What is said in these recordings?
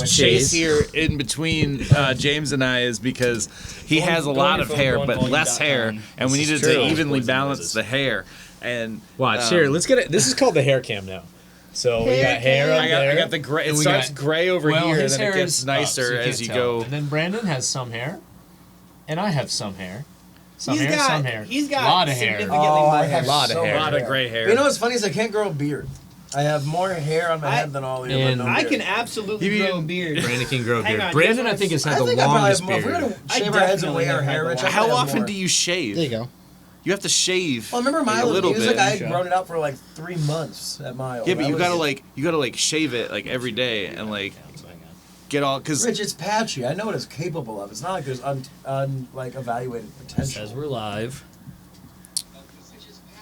Chase here in between James and I is because he has a lot of hair but less hair, and we needed to evenly balance the hair. And watch here. Let's get it. This is called the hair cam now. So we got hair up there. I got the gray. It starts gray over here, and then it gets nicer as you go. And then Brandon has some hair, and I have some hair. Some hair. He's got a lot of hair. I have a lot of hair. A lot of gray hair. You know what's funny is I can't grow a beard. I have more hair on my head than all the other. I can absolutely grow a beard. Brandon can grow a beard. Brandon, I think, has had the longest beard. If we're gonna shave our heads and weigh our hair, Rich, how often do you shave? There you go. You have to shave. Well, remember Milo? He was like, I had grown it out for like 3 months at Milo. Yeah, but you gotta shave it like every day and like get all because. Rich, it's patchy. I know what it's capable of. It's not like there's like evaluated potential. As we're live,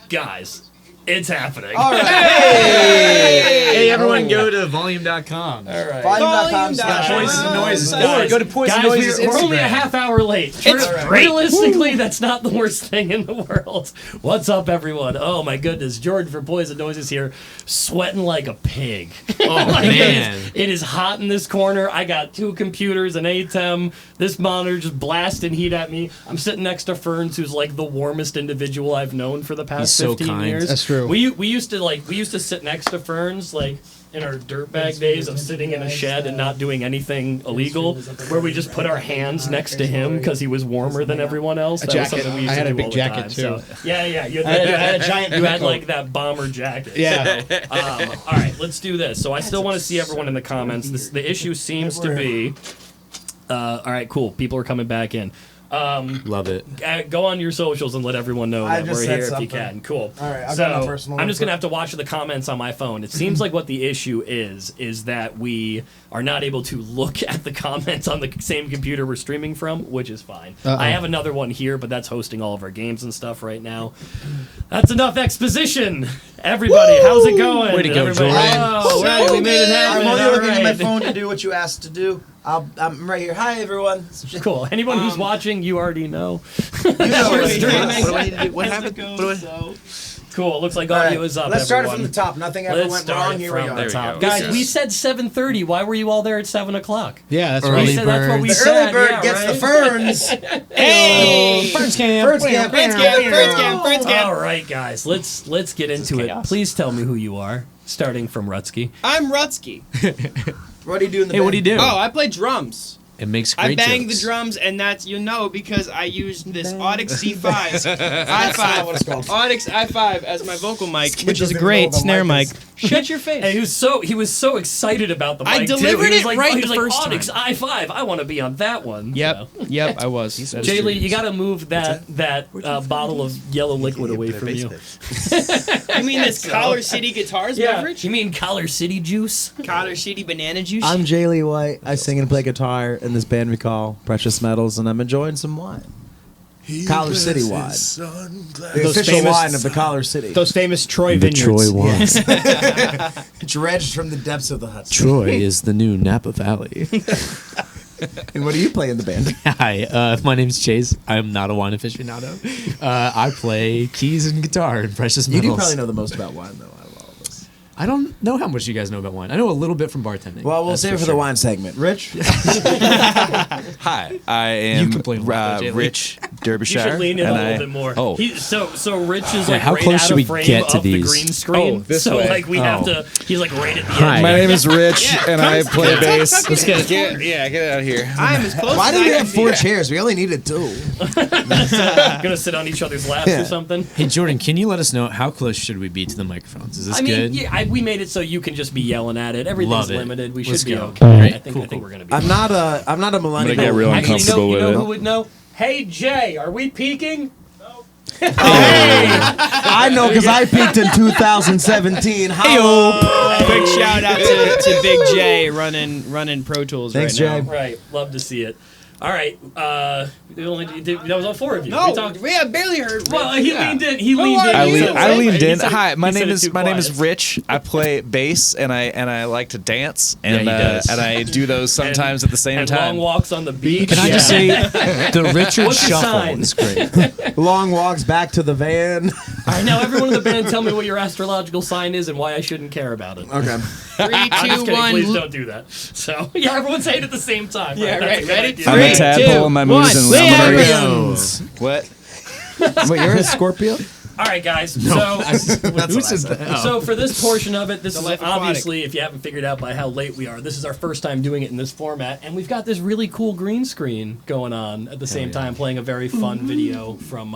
guys. It's happening. All right. Hey, everyone, go to volume.com. All right. Volume.com/Poison and Noises. Or go to Poison Noises. We're only a half hour late. Realistically, that's not the worst thing in the world. What's up, everyone? Oh, my goodness. Jordan from Poison Noises here, sweating like a pig. Oh, man. It is hot in this corner. I got 2 computers, an ATEM, this monitor just blasting heat at me. I'm sitting next to Ferns, who's like the warmest individual I've known for the past 15 years. That's true. We used to sit next to Ferns like in our dirtbag days of sitting in a shed and not doing anything illegal, where we just put our hands next to him because he was warmer than everyone else. A jacket. I had a big jacket too. So, yeah. You had a giant. You had like that bomber jacket. Yeah. So, all right, let's do this. So I still want to see everyone in the comments. The issue seems to be. All right, cool. People are coming back in. Love it. Go on your socials and let everyone know that we're here if you can. Cool. All right, I'll so go personal. I'm just going to have to watch the comments on my phone. It seems like what the issue is that we are not able to look at the comments on the same computer we're streaming from, which is fine. I have another one here, but that's hosting all of our games and stuff right now. That's enough exposition. Everybody, how's it going? Way to go, Jordan. Oh, right, we made it happen. I'm only looking at my All right. phone to do what you asked to do. I'm right here. Hi, everyone. Cool. Anyone who's watching, you already know. You know We're what streaming. What happened? Cool. It looks like audio is up. Let's start it everyone. from the top. Nothing ever Let's went start wrong. it Here we from go. the top. There you Guys, go. we said 7:30. Why were you all there at 7 o'clock? Yeah, that's Early right. That's what we The said. early bird yeah, gets right? the ferns. Hey! Ferns camp. Ferns camp. All right, guys. Let's get into it. Please tell me who you are, starting from Rutsky. I'm Rutsky. What do you do in the Hey, what do you do? Oh, I play drums. It makes great I bang jokes. the drums, and that's because I used this Audix C5, That's not what it's called. Audix i5 as my vocal mic, Skip which is a doesn't know great the snare mic mic. Shut your face. Hey, he was so excited about the mic. I delivered too. He was it like, right he was the like, first Onyx i5. I want to be on that one. Yep, yep, I was. Jay Lee, you got to move that bottle of yellow liquid away from you. You mean this Collar City Guitars beverage? You mean Collar City juice? Collar City Banana Juice? I'm Jay Lee White. I sing and play guitar in this band we call Precious Metals, and I'm enjoying some wine. Collar City wine. The official famous- wine of the Collar City. Those famous Troy vineyards. wines. Dredged from the depths of the Hudson. Troy is the new Napa Valley. And what do you play in the band? Hi, my name's Chase. I'm not a wine aficionado. I play keys and guitar and precious You metals. do probably know the most about wine, though, out of all of us. I don't know how much you guys know about wine. I know a little bit from bartending. Well, we'll that's save it for sure. the wine segment. Rich? Hi, I am complain about that, Jay Lee. Rich You Derbyshire. should lean in a and little bit more. Oh. So Rich is like how right close out should of we frame get to of the these? green screen. this so way. like we have Oh. to. He's like right at the Hi. edge. My name is Rich, and I play bass. Let's get it out of here. I'm as close Why as did I we can have 4 be. chairs? We only needed 2. Gonna sit on each other's laps or something. Hey, Jordan, can you let us know how close should we be to the microphones? Is this I mean, good? yeah, we made it so you can just be yelling at it. Everything's Love it. limited. We Let's should be go. okay. All right. I think we're gonna be. I'm not a millennial. get real Actually, uncomfortable you know with who it. would know? Hey Jay, are we peaking? I know because I peaked in 2017. Quick shout out to Big J running Pro Tools Thanks, right now. Jay. Right, love to see it. All right, that was all 4 of you. No, we talked. we have barely heard. Well, he leaned in. He Who leaned are in. you? He said- I leaned he in. said- Hi, my he name said is it too my name is quiet. Rich. I play bass and I like to dance Yeah, and he does. and I do those sometimes at the same and time. long walks on the beach. Can I just say the Richard What's the Shuffle sign? is great. Long walks back to the van. All right, now everyone in the band, tell me what your astrological sign is and why I shouldn't care about it. Okay. 3, 2, I'm just kidding. 1. Please don't do that. So, yeah, everyone say it at the same time. Yeah, That's right. a good Ready? idea. I'm a 3, tadpole 2, and my 1. moves and Liam. What? Wait, you're a Scorpio? All right, guys. So for this portion of it, this The is Life obviously, if you haven't figured out by how late we are, this is our first time doing it in this format, and we've got this really cool green screen going on at the same time, playing a very fun video from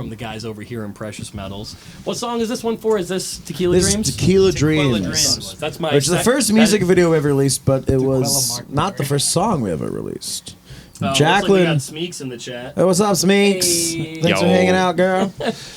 the guys over here in Precious Metals. What song is this one for? Is this Tequila This is Dreams? Tequila Tequila Dreams. Dreams. That's my. Which is the first that- music that- video we ever released, but it was not the first song we ever released. Oh, looks like we got Jacqueline. Smeeks in the chat. Hey, what's up, Smeeks? Hey. Thanks for Yo. hanging out, girl.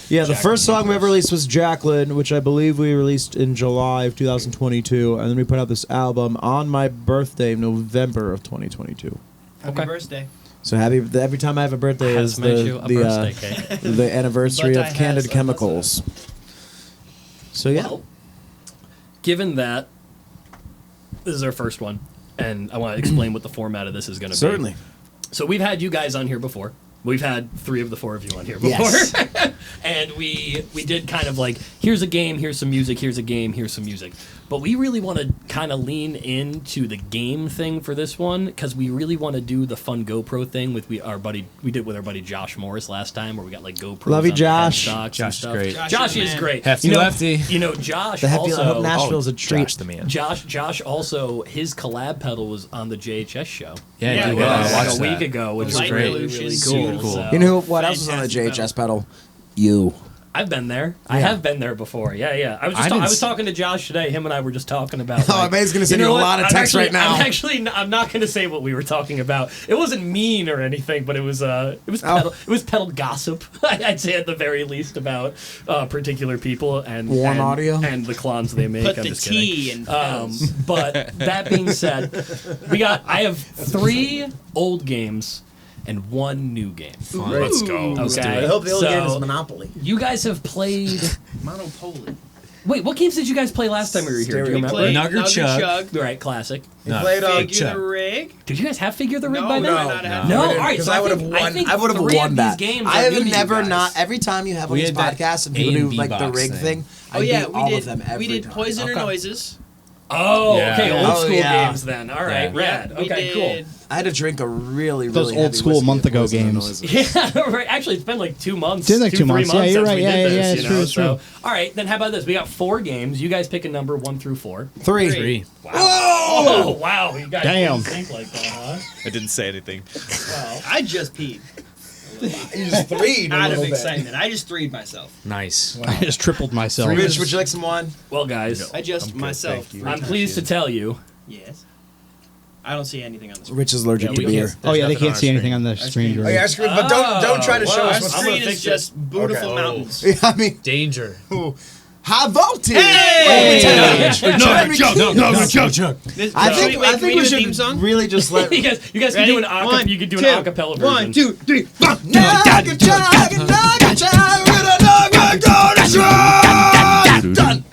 Yeah, the first song we ever released was Jacqueline, which I believe we released in July of 2022, and then we put out this album on my birthday, November of 2022. Happy birthday. So happy! Every time I have a birthday Has is made you a the birthday cake. the anniversary But of I Candid has, Chemicals. So yeah, Well, given that this is our first one, and I want to explain what the format of this is going to be. certainly. So we've had you guys on here before. We've had 3 of the 4 of you on here before. Yes. And we did kind of like, here's a game, here's some music, here's a game, here's some music. But we really want to kind of lean into the game thing for this one, because we really want to do the fun GoPro thing with we did with our buddy Josh Morris last time, where we got like GoPros. Love you, on the Josh. headstocks and Josh is stuff. great. Josh is great. Hefty you know, lefty. You know, Josh The Hefty also. I hope Nashville's a treat. Josh the man. Josh also, his collab pedal was on the JHS show. Yeah, Yeah, dude, well, I Like watched a week that. ago, which It was was really, great. really Super cool. cool. So- You know what else was on the Fantastic JHS pedal? You. I've been there. I have been there before. Yeah. I was talking to Josh today. Him and I were just talking about. Oh, I bet he's gonna send you a what? lot of I'm texts actually- right now. I'm not going to say what we were talking about. It wasn't mean or anything, but it was Oh. pedal gossip. I'd say at the very least about particular people and Warm and, audio? and the clones they make. Put I'm the just kidding. T in pedals. But that being said, I have 3 old games and 1 new game. Let's go. Okay. I hope the old So- game is Monopoly. You guys have played. Monopoly. Wait, what games did you guys play last time we were here? Do you We remember? played Nugger Chug. Right, classic. We played Figure the rig. Did you guys have Figure the Rig No, by then? no, not have. No, We all didn't, right. because So I would have think- won. think I would have 3 won of that. These games I are have new to you never guys. not. Every time you have one We of these had that podcasts and A people and do B like the box rig thing. thing, Oh I yeah, beat we all did. of them every We did time. Poison or Okay. Noises. Oh, Yeah. okay. Old Oh, school yeah. games then. All right, Yeah. rad. We Okay, did, I had to drink a really, Those really old heavy school whiskey month at ago Poison and games. Noises. cool. Yeah, right. Actually, it's been like 2 months. It's been like 2, 2 3 months. Yeah, you're since right. we Yeah, did yeah, this, it's you true, know, it's so- true. all right, then how about this? We got 4 games. You guys pick a number 1 through 4. 3. 3. Wow. Oh, wow. You guys Damn. didn't think like that, huh? I didn't say anything. I just peed. You just 3'd a Out of little bit. excitement. I just 3'd myself. Nice. I just tripled myself. Rich, would you like some wine? Well, guys, I just myself. thank you. I'm pleased to tell you. Yes. I don't see anything on the screen. Rich is allergic to we beer. can't- Oh yeah, they nothing can't on see our anything screen. on the screen. Oh, yeah, screen, but don't try to show wow. us Our what's I'm gonna screen fix is just beautiful Okay. mountains. Yeah, I mean, Danger. high voltage. Hey! Chug. This, I can think we I think do we a theme should song? really just let. you guys can Ready? do an acapella. One, You could do two. an acapella version. 1, 2, 3, 4. Done.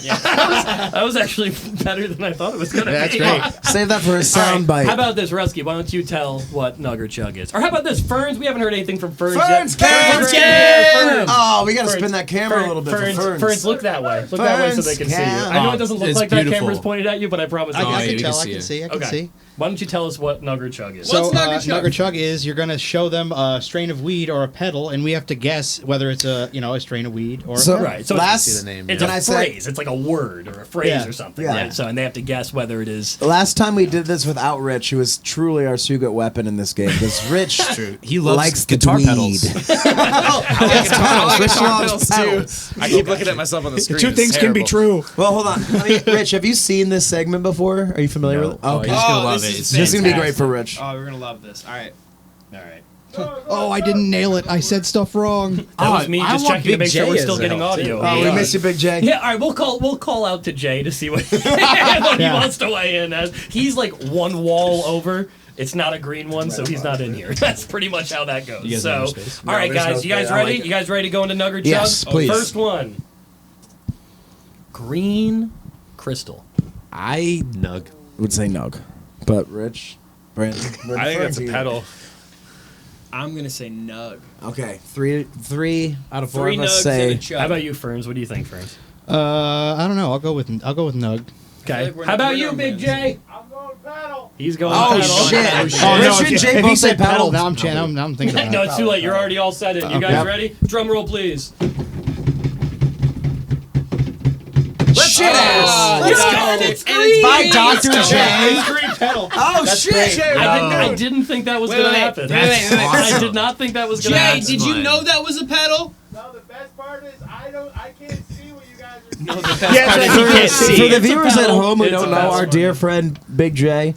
That was actually better than I thought it was gonna That's be. great. Save that for a All sound right, bite. How about this, Rusky? Why don't you tell what Nugger Chug is? Or how about this, Ferns? We haven't heard anything from Ferns Ferns, yet. Ferns, Ferns. Oh, we gotta Ferns, spin that camera a little bit Ferns, for Ferns. Ferns, look that way. Look that way so Ferns they can see you. can- I know it doesn't look It's like that beautiful. camera's pointed at you, but I promise I it's yeah, can you tell. can I see can it. see. I can Okay. see. Why don't you tell us what Nugger Chug is? So What's Nugger Chug? Nugger Chug is you're gonna show them a strain of weed or a pedal, and we have to guess whether it's a strain of weed or. So- a pedal. Right. So Last- it's, See the name, it's yeah. Can a I say- phrase. It's like a word or a phrase Yeah. or something. Yeah. Right? So and they have to guess whether it is. Last time we did this without Rich, who was truly our secret weapon in this game, because Rich He loves likes the guitar tweed. pedals. Yes, pedals. Rich loves pedals. I keep looking at myself on the screen. Two It's things can be terrible. true. Well, hold on. I mean, Rich, have you seen this segment before? Are you familiar with it? Oh, Okay. he's gonna Oh, love this it. is It's This is gonna be great fantastic. for Rich. Oh, we're gonna love this. All right. All right. Oh, I didn't nail it. I said stuff wrong. That was me I just want checking to Big make sure J we're as still a getting help, audio. too. Oh, we missed you, Big J. Yeah, all right. We'll call out to Jay to see what, what he Yeah. wants to weigh in as. He's like one wall over. It's not a green one, so he's not in here. That's pretty much how that goes. You guys So, know space? all right, there's no guys, you guys space. I ready? like it. You guys ready to go into Nugger Chug? Yes, please. First one. Green crystal. I Nug. would say Nug, but Rich, Brandon, I think that's a pedal. I'm gonna say Nug. Okay, three out of four Three of us Nugs say. and a Chug. How about you, Ferns? What do you think, Ferns? I don't know. I'll go with Nug. Okay. like we're How not- about we're you, not Big wins. J? I'm going pedal. He's going Oh pedal. shit! Oh, no, Rich and Jay if he both say said pedal, pedal. now I'm thinking about No, it. it's too late. You're already all set in. You guys Yep. ready? Drum roll, please. Shit! Let's go. And It's it's By green. Dr. J. Green pedal. Oh shit! I didn't think that was Wait, going to wait, happen. wait. I did not think that was going to Jay, happen. did you know that was a pedal? No, the best part is I can't see what you guys are doing. No, the best Yeah, part so is you for- can't For see. the It's a viewers at pedal. home who It's don't a know, pedal. our dear friend Big J,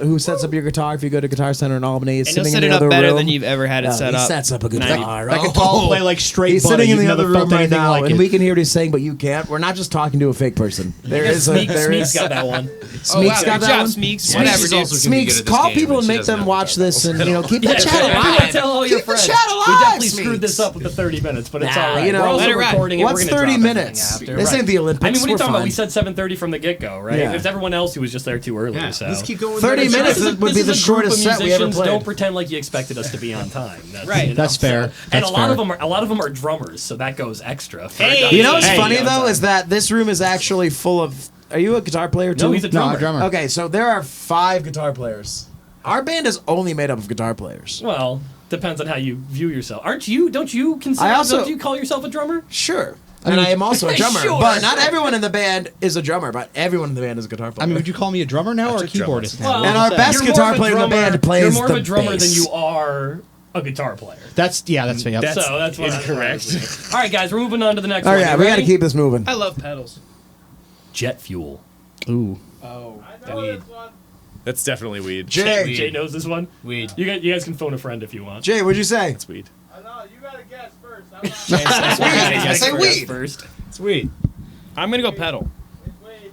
who sets up your guitar if you go to Guitar Center in Albany, is And he'll sitting set in it the up other better room. than you've ever had it set he up. sets up a guitar. Like a tall play, like straight. He's butter. sitting in You've the other never room felt right anything now, like and it. we can hear what he's saying, but you can't. We're not just talking to a fake person. There is a Smeek's got that one. Smeek's got Good that job, one. Smeeks. Whatever, She's dude. also gonna be good Smeeks, at this call game, people but and she make doesn't them have watch the this, and keep the Yeah, chat everyone alive. tell all Keep your the friends. chat alive. We definitely Smeeks. screwed this up with the 30 minutes, but it's Nah, all right. you know, we're also let it ride. recording it. What's we're gonna 30 drop everything minutes? after. This Right. ain't the Olympics. I mean, what are you We're talking about? fine. We said 7:30 from the get-go, right? Yeah. It's everyone else who was just there too early. So Let's keep going. 30 This minutes is- would be this the is a group shortest of set we ever musicians. played. Don't pretend like you expected us to be on time. Right. you know, That's fair. And That's a lot fair. of them are drummers, so that goes extra. Hey. You know what's Hey, funny yeah, though time. is that this room is actually full of. Are you a guitar player too? No, he's a No, drummer. a drummer. Okay, so there are 5 guitar players. Our band is only made up of guitar players. Well, depends on how you view yourself. Aren't you? Don't you consider? I also- don't you call yourself a drummer? Sure. And I am also a drummer. Sure. But not everyone in the band is a drummer, but everyone in the band is a guitar player. I mean, would you call me a drummer now or a keyboardist now? Well, And our best you're more guitar of a player in the drummer- band plays You're more of the a drummer bass. than you are a guitar player. That's fair. Yep. So that's what incorrect. All right, guys, we're moving on to the next Oh one. yeah, You we got to ready? keep this moving. I love pedals. Jet fuel. Ooh. Oh, I know this one. That's definitely weed. Jay, Jay knows this one. Weed. You guys can phone a friend if you want. Jay, what'd you say? It's weed. I know, you gotta guess first. I'm not I say weed. First. It's weed. I'm gonna go pedal. it's weed.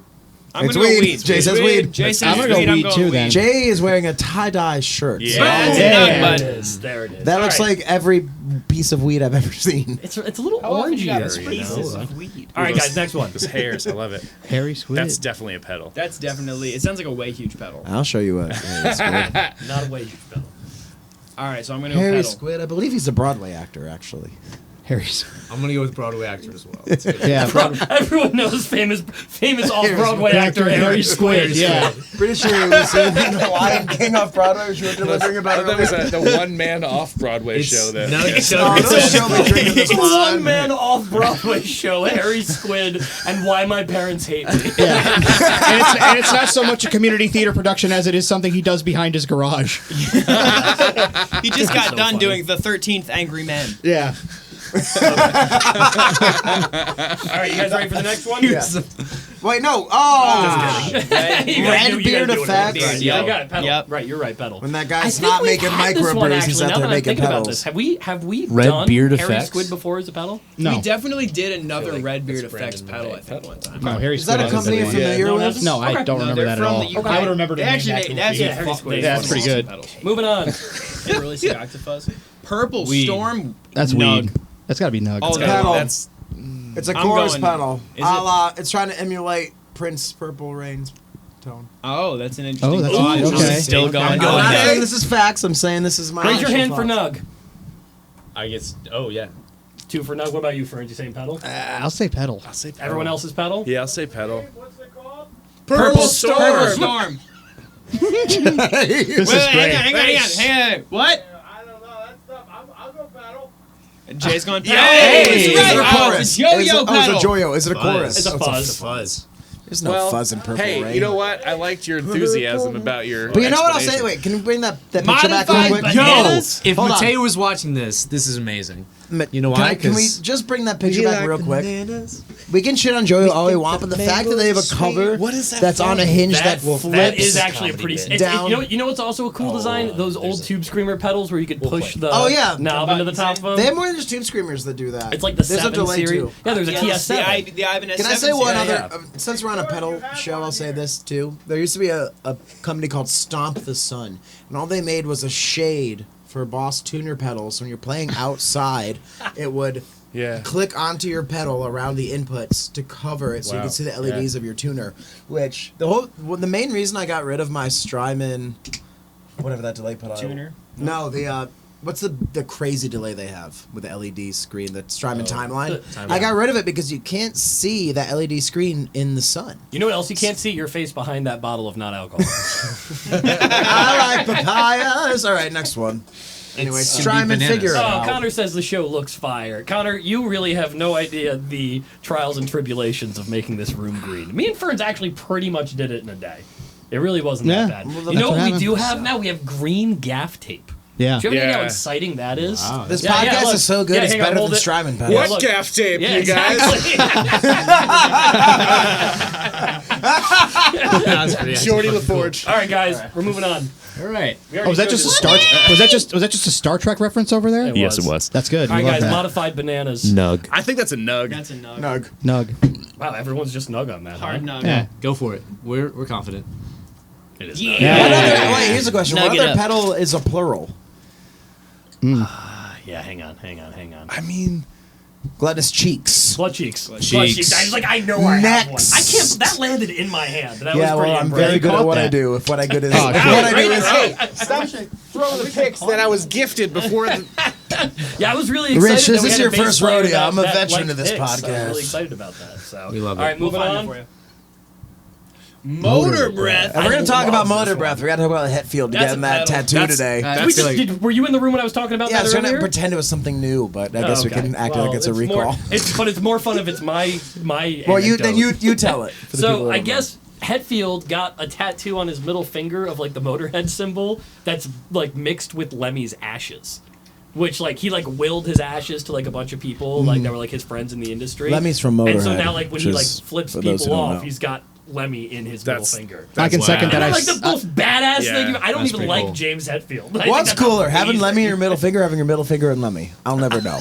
I'm It's gonna go weed. weed. Jay says weed. Jay says I'm gonna go weed. I'm weed going too, weed. then. Jay is wearing a tie-dye shirt. Yeah. That's Yeah. a nug, There it bud. is. There it is. That All looks right. like every piece of weed I've ever seen. It's a little How often you got orangier. You pieces know? of weed? All right, guys, next one. Those hairs, I love it. Harry Squid. That's definitely a pedal. That's definitely. It sounds like a way huge pedal. I'll show you what. Harry Squid. Not a way huge pedal. All right, so I'm gonna go Harry pedal. Squid. I believe he's a Broadway actor, actually. Harry Squid. I'm gonna go with Broadway actor as well. It's good. Yeah. Everyone knows famous off-Broadway actor Harry Squid. Yeah. Pretty sure he was in the Lion King off Broadway, which you were delivering about That was earlier. the one-man off-Broadway show that. No, Oh, don't show me drinking this wine. One-man off-Broadway show, Harry Squid, and Why My Parents Hate Me. and it's not so much a community theater production as it is something he does behind his garage. He just got So done funny. doing the 13th Angry Men. Yeah. All right, you guys ready for the next one? Yeah. Wait, no. Oh. You guys knew- you guys Beard knew it. effects. Right, Yep. I got it. Pedal. Yep. Right, you're right. Pedal. When that I guy's think not we've making had this one, microbrews, he's actually, out now there that I'm making thinking about pedals. this. Have we Red done Beard Harry Effects? Squid before as a pedal? No. We definitely did another like Red Beard it's Effects Brandon pedal, I think, one time. No, Harry Is that Squid a has company the you're one. familiar No, with? that's- No, I Okay. don't No, remember they're that at from all. the UK. I would remember the They name actually back in made the Harry Squid. Yeah, that's pretty good. Moving on. It really sucked to fuzz. Purple Weed. Storm. That's Nug. weed. That's got to be Nug. Oh, Pedal. That's It's a I'm chorus going- pedal. is A it- la, it's trying to emulate Prince Purple Rain's tone. Oh, that's an interesting. Oh, that's thought. okay. Still Okay. going. I'm going. not Nug. saying this is facts. I'm saying this is my Raise your actual hand for thoughts. Nug. I guess. Oh yeah. 2 for Nug. What about you, Ferns? You saying pedal? I'll say pedal. I'll say pedal. Everyone else's pedal? Yeah, I'll say pedal. What's it called? Purple Storm. Purple Storm. This is Wait, great. hang on. What? I don't know. That's tough. I'll go pedal. Jay's going pedal. Yay! Hey, Is it right. a Oh, chorus? it's yo-yo Is it- pedal. Oh, it's a joyo. Is it a chorus? It's a fuzz. Fuzz. There's no fuzz in Purple Hey, Rain. you know what? I liked your enthusiasm about your. But you know what I'll say? explanation. Wait, can you bring that picture back real Modified quick? bananas? If Hold on. Mateo was watching this is amazing. You know Can, why? can we 'Cause- just bring that picture back real quick? We can shit on Joey all we want, but the fact that they have a cover that's on a hinge that flips. That is actually a pretty. It's, Down. you know what's also a cool design? Those old Tube Screamer pedals where you could push the Oh, yeah. knob into the top of them. They have more than just Tube Screamers that do that. It's like the There's a 7 delay series. too. Yeah, there's a TS7. The Ivan S7. Can I say one series. other? Since we're on a pedal show, I'll say this too. There used to be a company called Stomp the Sun, and all they made was a shade for Boss tuner pedals. So when you're playing outside, it would Yeah. click onto your pedal around the inputs to cover it, so you Wow. can see the LEDs of your tuner. Which the main reason I got rid of my Strymon, whatever that delay pedal. Tuner? No, the What's the crazy delay they have with the LED screen, the Strymon timeline? Timeline. I got rid of it because you can't see that LED screen in the sun. You know what else you can't see? Your face behind that bottle of non-alcohol. I like papayas. All right, next one. Anyway, Strymon figure it Oh, out. Connor says the show looks fire. Connor, you really have no idea the trials and tribulations of making this room green. Me and Ferns actually pretty much did it in a day. It really wasn't that bad. Well, you know that's what what we do happened. have now? We have green gaff tape. Yeah. Do you ever know how Yeah. exciting that is? Wow. This Yeah, podcast look. is so good, Yeah, it's hang on, better hold than it. Strymon pedals. Yeah, look. gaff tape, Yeah, exactly. That's pretty Shorty actually fucking LaForge. All right, guys, we're moving on. cool. All right. We already Oh, was that showed just a this. Star? Was that just a Star Trek reference over there? Yes, it was. That's good. All We right, love guys, that. modified bananas. Nug. I think that's a nug. That's a nug. Nug. Nug. Wow, everyone's just nug on that. Hard Huh? nug. Yeah. Go for it. We're confident. It is Yeah. nug. Yeah. What other, wait, here's a question. Nug What it other up. pedal is a plural? Yeah, hang on. I mean, Gluttonous cheeks. Blood cheeks. Cheeks. Blood cheeks. I was like, I know I have one. Next. I can't. That landed in my hand. That Yeah, was pretty well, I'm impressive. very good at caught what I that. do. If what I good is, Oh, if cool. what I do Right, is right. stop throwing the picks that I was gifted before. Yeah, I was really excited. Rich, that this we is had a your bass first player rodeo. that- I'm a that veteran liked of this picks. I'm podcast. really excited about that. So We love All it. right, moving on. Motor breath. And we're going to talk about love motor this breath. We got to talk about Hetfield That's getting a that pedal. tattoo That's- today. I We feel just, like- were you in the room when I was talking about Yeah, I that was going to earlier? pretend it was something new, but I guess we Okay. can act Well, like it's a more- recall. but it's more fun if it's my. Well, you then anecdote. you tell it. For the people So that I don't guess Hetfield got a tattoo on his middle finger of like the Motorhead symbol that's like mixed with Lemmy's ashes. Which like he like willed his ashes to like a bunch of people like that were like his friends in the industry. Lemmy's from And so Motorhead, now like when which he like is, flips for those who people don't off, know. he's got Lemmy in his middle finger. I can second that. And I that's like the most badass Yeah, thing. I don't that's even pretty like cool. James Hetfield. I think What's that's cooler, having amazing. Lemmy in your middle finger, or having your middle finger and Lemmy? I'll never know.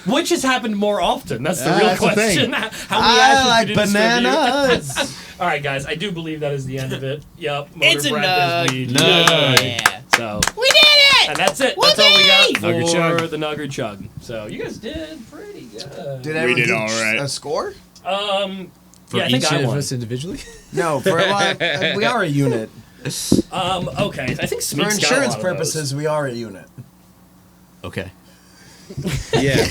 Which has happened more often? That's the real That's the question. thing. How many ashes I like did you distribute? bananas. All right, guys. I do believe that is the end of it. Yep. It's a Motor breath is nug. weed. Nug. Yeah. So We did it! and that's it. That's all we got Nugger for chug. the Nugger Chug. So you guys did pretty good. Did everyone did get all right. a score? For Yeah, I think each I of won. us individually? No, for we are a unit. Okay. I think For Smeek's got a insurance lot of purposes, we are a unit. Okay. yeah.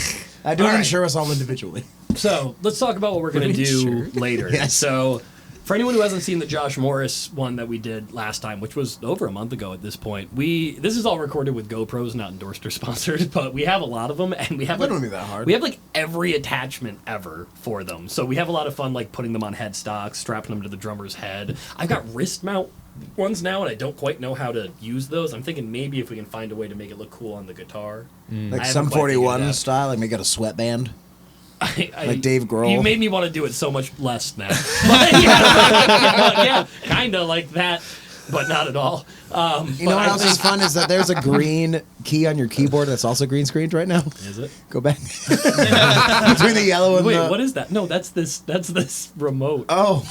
I do All right. insure us all individually. those. So let's talk about what we're gonna do later. Yes. So. For anyone who hasn't seen the Josh Morris one that we did last time, which was over a month ago at this point, this is all recorded with GoPros, not endorsed or sponsored, but we have a lot of them, and we have That like, wouldn't be that hard. we have like every attachment ever for them. So we have a lot of fun like putting them on headstocks, strapping them to the drummer's head. I've got wrist mount ones now, and I don't quite know how to use those. I'm thinking maybe if we can find a way to make it look cool on the guitar. Like I some haven't quite figured it 41 out. style, like make it a sweatband. I- Like Dave Grohl. You made me want to do it so much less now. But yeah, kind of like that, but not at all. You know what else is fun is that there's a green key on your keyboard that's also green screened right now. Is it? Go back between the yellow and Wait, the. what is that? No, that's this remote. Oh,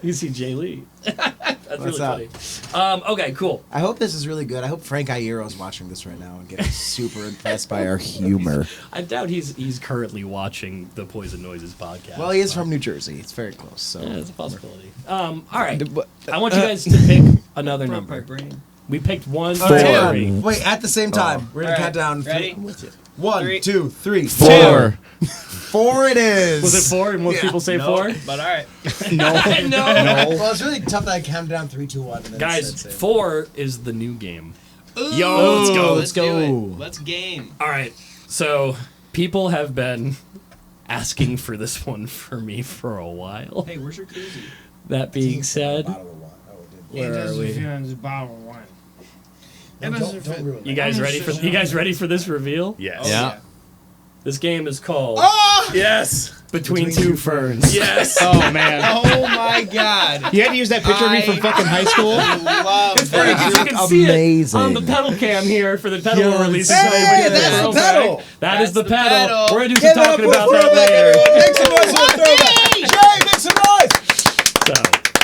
You see Jay Lee. That's What's really up? funny. Okay, cool. I hope this is really good. I hope Frank Iero's watching this right now and getting super impressed by our humor. I doubt he's currently watching the Poison Noises podcast. Well, he is from New Jersey. It's very close. So Yeah, it's a possibility. All right. I want you guys to pick another number. We picked one, two, Four. three. Wait, at the same time, we're gonna All count down. Ready? One, Three. 2, 3, 4. 4 it is. Was it four? And most Yeah. people say four. But all right. No. Well, it's really tough that I count down 3, 2, 1. And then Guys, it said same. 4 is the new game. Yo, let's go. Let's go. do it. Let's game. All right. So people have been asking for this one for me for a while. Hey, where's your koozie? That being said, Bottle of wine. Oh, it did. where are we? bottle of wine. No, don't ruin You that. guys ready for this reveal? Yes. Yeah. This game is called Yes. Between Two Ferns. Yes. Oh man. Oh my god. You had to use that picture of me from fucking high school. Love It's funny because you look can see it amazing. on the pedal cam here for the pedal we're Yes. releasing. Hey, today. that's the Throwback. pedal. That is That's the the pedal. pedal. We're going to do Give some it up talking for about that Throwback, later. everyone. Make some noise for Throwback. Jay, make some noise. So,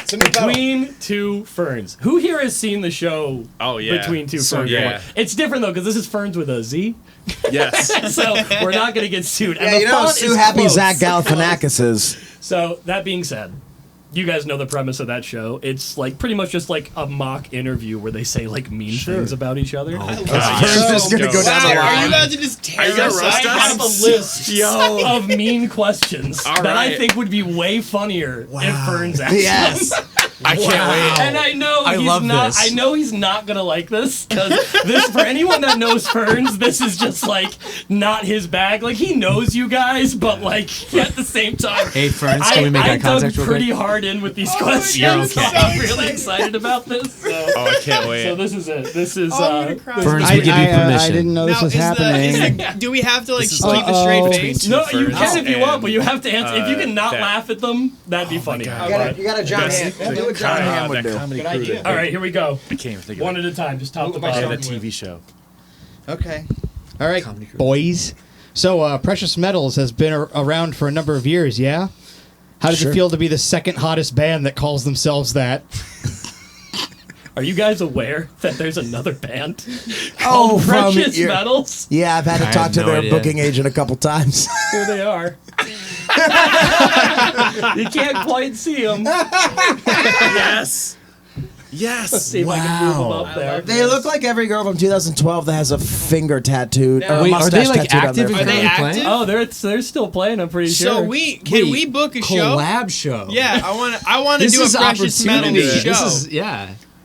It's a new pedal. Between Two Ferns. Who here has seen the show Oh yeah. Between Two So, Ferns? Yeah. It's different though because this is Ferns with a Z, Yes. so we're not going to get sued. And Yeah, the you know, font Sue is Happy close. Zach Galifianakis is. So that being said, you guys know the premise of that show. It's like pretty much just like a mock interview where they say like mean things about each other. It's just gonna go down the Wow, are you line. about to just tear I us up? have a list of mean questions that I right. think would be way funnier if Ferns asked Yes. I can't wait. And I know I he's love not. this. I know he's not gonna like this because this, for anyone that knows Ferns, this is just like not his bag. Like he knows you guys, but like at the same time, Hey, Ferns, can we make eye contact dug real pretty quick? hard in with these questions. You're okay. So I'm really excited about this. So, Oh, I can't wait. so this is it. This is. Oh, I'm gonna cry. Ferns, we give you permission. I didn't know this Now, was happening. do we have to like This is keep like a straight between face? two no, you Ferns can if you want, and, but you have to answer. If you can not that- laugh at them, that'd be funny. God. You got a John Hamm. Do what John Hamm would that do. comedy Good crew. idea. All right, here we go. I can't even think of One it. at a time, just top to Who am I Yeah, bottom. the TV show. Okay. All right, Comedy crew. boys. So, Precious Metals has been around for a number of years, yeah? How does it feel to be the second hottest band that calls themselves that? Are you guys aware that there's another band Oh, called from Precious your- Metals? Yeah, I've had to I talk have to no their idea. booking agent a couple times. Here they are. You can't quite see them. Yes. Yes. Let's see if I can move them up there. They look like every girl from 2012 that has a finger tattooed. Or a Wait, are they mustache like tattooed on active? their Are they face. currently active? playing? Oh, they're still playing. I'm pretty So sure. can we book a show? Collab show. Yeah, I want to This do a is Precious Metals opportunity. show. This is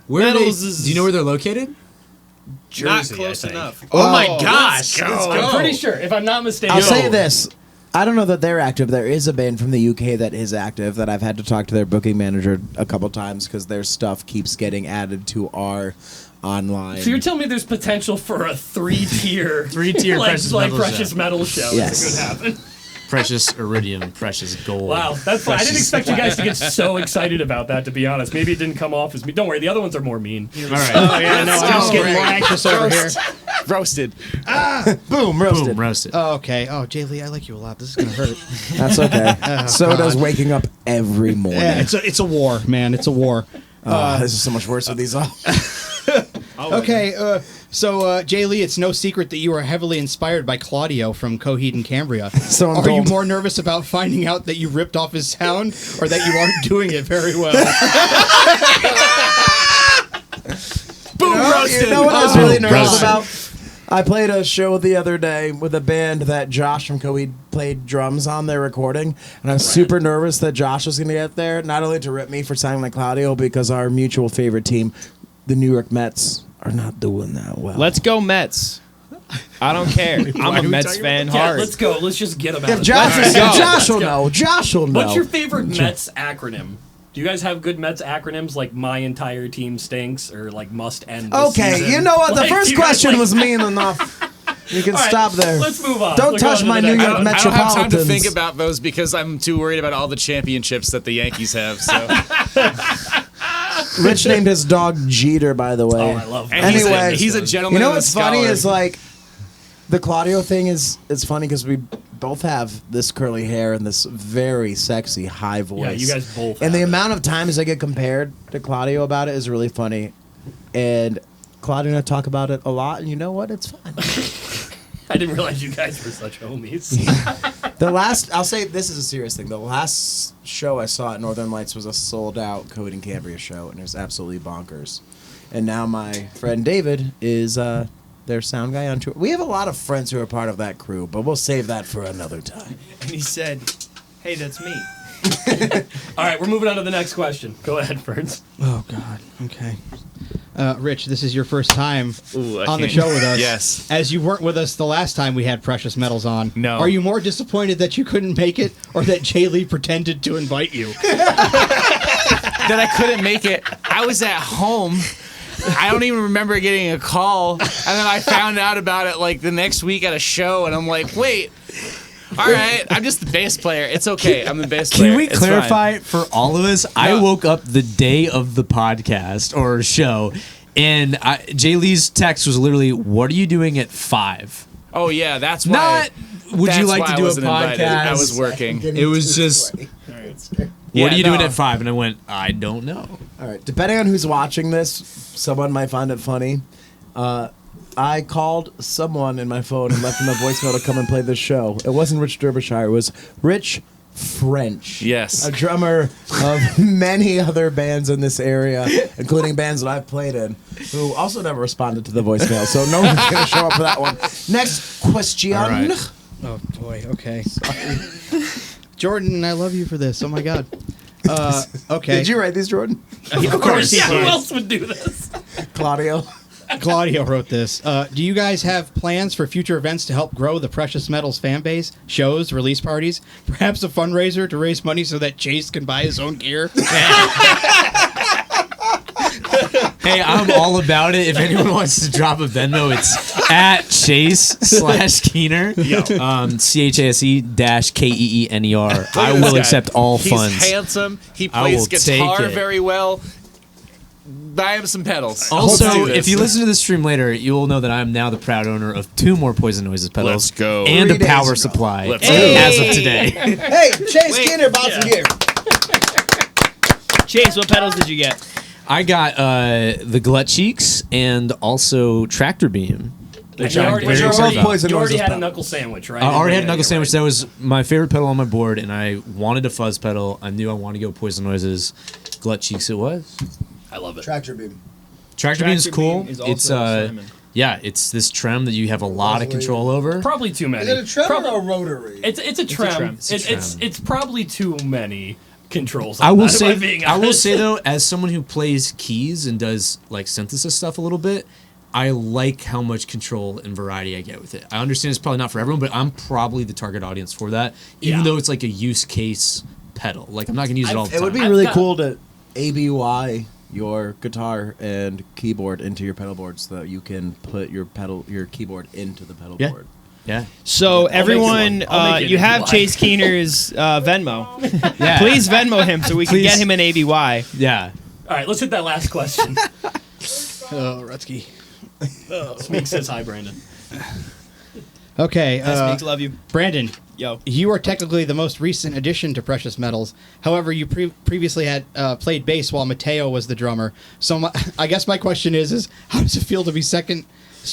Where are they? Metals is- Do you know where they're located? Not Jersey, close I think. enough. Oh my gosh! I'm pretty sure, if I'm not mistaken. I'll say this. I don't know that they're active. There is a band from the UK that is active that I've had to talk to their booking manager a couple times because their stuff keeps getting added to our online. So you're telling me there's potential for a three-tier like, Precious like Metals Precious show. Metal show? Yes. This could happen. Precious iridium, precious gold. Wow, that's fun. I didn't expect you guys to get so excited about that. To be honest, maybe it didn't come off as me. Don't worry, the other ones are more mean. All right. Oh, yeah, no, I'm just getting more anxious over here. Roasted. Boom, roasted. Boom, roasted. Oh, okay. Oh, Jay Lee, I like you a lot. This is going to hurt. That's okay. So does waking up every morning. Yeah, it's a war, man. It's a war. This is so much worse with these all. Okay, so Jay Lee, it's no secret that you are heavily inspired by Claudio from Coheed and Cambria. So I'm are you told. more nervous about finding out that you ripped off his sound, or that you aren't doing it very well? Boom, roasted. You know what I was really nervous Roasted. about? I played a show the other day with a band that Josh from Coheed played drums on their recording, and I was super nervous that Josh was going to get there, not only to rip me for sounding like Claudio, because our mutual favorite team, the New York Mets, are not doing that well. Let's go Mets. I don't care. I'm a Mets fan Yeah, hard. let's go. Let's just get them out. If of Josh, the way. if Josh will know. Josh will know. What's your favorite Mets acronym? Do you guys have good Mets acronyms like "My entire team stinks" or like "Must end"? This Okay, season? you know what? The Like, first you guys, question like- was mean enough. You can All right, stop there. Let's move on. Don't We'll go touch to my the New next York one. I don't have time to Metropolitans. think about those because I'm too worried about all the championships that the Yankees have. So Rich named his dog Jeter, by the way. Oh, I love that. And Anyway, he's a gentleman. You know and a what's funny scholar. is like the Claudio thing is it's funny because we both have this curly hair and this very sexy high voice. Yeah, you guys both. And the have it. amount of times I get compared to Claudio about it is really funny. And Claudio and I talk about it a lot, and you know what? It's fun. I didn't realize you guys were such homies. I'll say this is a serious thing. The last show I saw at Northern Lights was a sold-out Coheed and Cambria show, and it was absolutely bonkers. And now my friend David is their sound guy on tour. We have a lot of friends who are part of that crew, but we'll save that for another time. And he said, "Hey, that's me." All right, we're moving on to the next question. Go ahead, Ferns. Oh God. Okay. Rich, this is your first time Ooh, I on the can't- show with us. Yes. As you weren't with us the last time we had Precious Metals on. No. Are you more disappointed that you couldn't make it, or that Jay Lee pretended to invite you? that I couldn't make it. I was at home. I don't even remember getting a call, and then I found out about it like the next week at a show, and I'm like, wait. All right, I'm just the bass player. It's okay. I'm the bass player. Can we It's clarify for all of us? I No. woke up the day of the podcast or show, and Jay Lee's text was literally, "What are you doing at 5?" fine. Oh yeah, that's why. Not, would you that's like why to I do a wasn't invited. podcast? I was working. It was just, Yeah, what are you doing no. at 5? And I went, I don't know. All right. Depending on who's watching this, someone might find it funny. I called someone in my phone and left them a voicemail to come and play this show. It wasn't Rich Derbyshire. It was Rich French. Yes. A drummer of many other bands in this area, including bands that I've played in, who also never responded to the voicemail, so no one's going to show up for that one. Next question. All right. Oh boy. Okay. Sorry. Jordan, I love you for this. Oh my God. Okay. Did you write these, Jordan? Of course, yeah. Who else would do this? Claudio? Claudio wrote this. Do you guys have plans for future events to help grow the Precious Metals fan base? Shows, release parties, perhaps a fundraiser to raise money so that Chase can buy his own gear? Hey, I'm all about it. If anyone wants to drop a Venmo, it's at Chase/Keener. CHASE-KEENER. I will accept all funds. He's handsome. He I will plays take guitar it. very well. Buy him some pedals. Also, Let's do this. if you listen to this stream later, you will know that I am now the proud owner of 2 more Poison Noises pedals. Let's go. And 3 a days power ago. supply Let's as go. of today. Hey, Chase Skinner bought some gear. Chase, what pedals did you get? I got the Glut Cheeks and also Tractor Beam. Which I'm already, very you excited already, about. Poison you already Noises had a pedal. knuckle sandwich, right? I already had Yeah, Knuckle yeah, Sandwich. right. That was my favorite pedal on my board, and I wanted a fuzz pedal. I knew I wanted to go Poison Noises. Glut Cheeks it was. I love it. Tractor beam. Tractor Beam is Tractor cool. Beam is also It's Simon. yeah, it's this trem that you have a lot of control over. Probably too many. Is it a trem Prob- or a rotary? It's a trem. trem. It's a It's trem. probably too many controls. I on will that, if I'm say, being I will honest. say though, as someone who plays keys and does like synthesis stuff a little bit, I like how much control and variety I get with it. I understand it's probably not for everyone, but I'm probably the target audience for that. Even Yeah. though it's like a use case pedal, like I'm not gonna use it all the It time. would be I've really got- cool to ABY your guitar and keyboard into your pedal board so that you can put your keyboard into the pedal Yeah. board. yeah, So everyone, I'll make it you have ABY. Chase Keener's Venmo. yeah, Please Venmo him so we can Please. get him an ABY. yeah. All right, let's hit that last question. Oh, Rutsky. Smeek says hi, Brandon. Okay. Speaks, love you. Brandon, Yo. you are technically the most recent addition to Precious Metals. However, you previously had played bass while Mateo was the drummer. So I guess my question is how does it feel to be second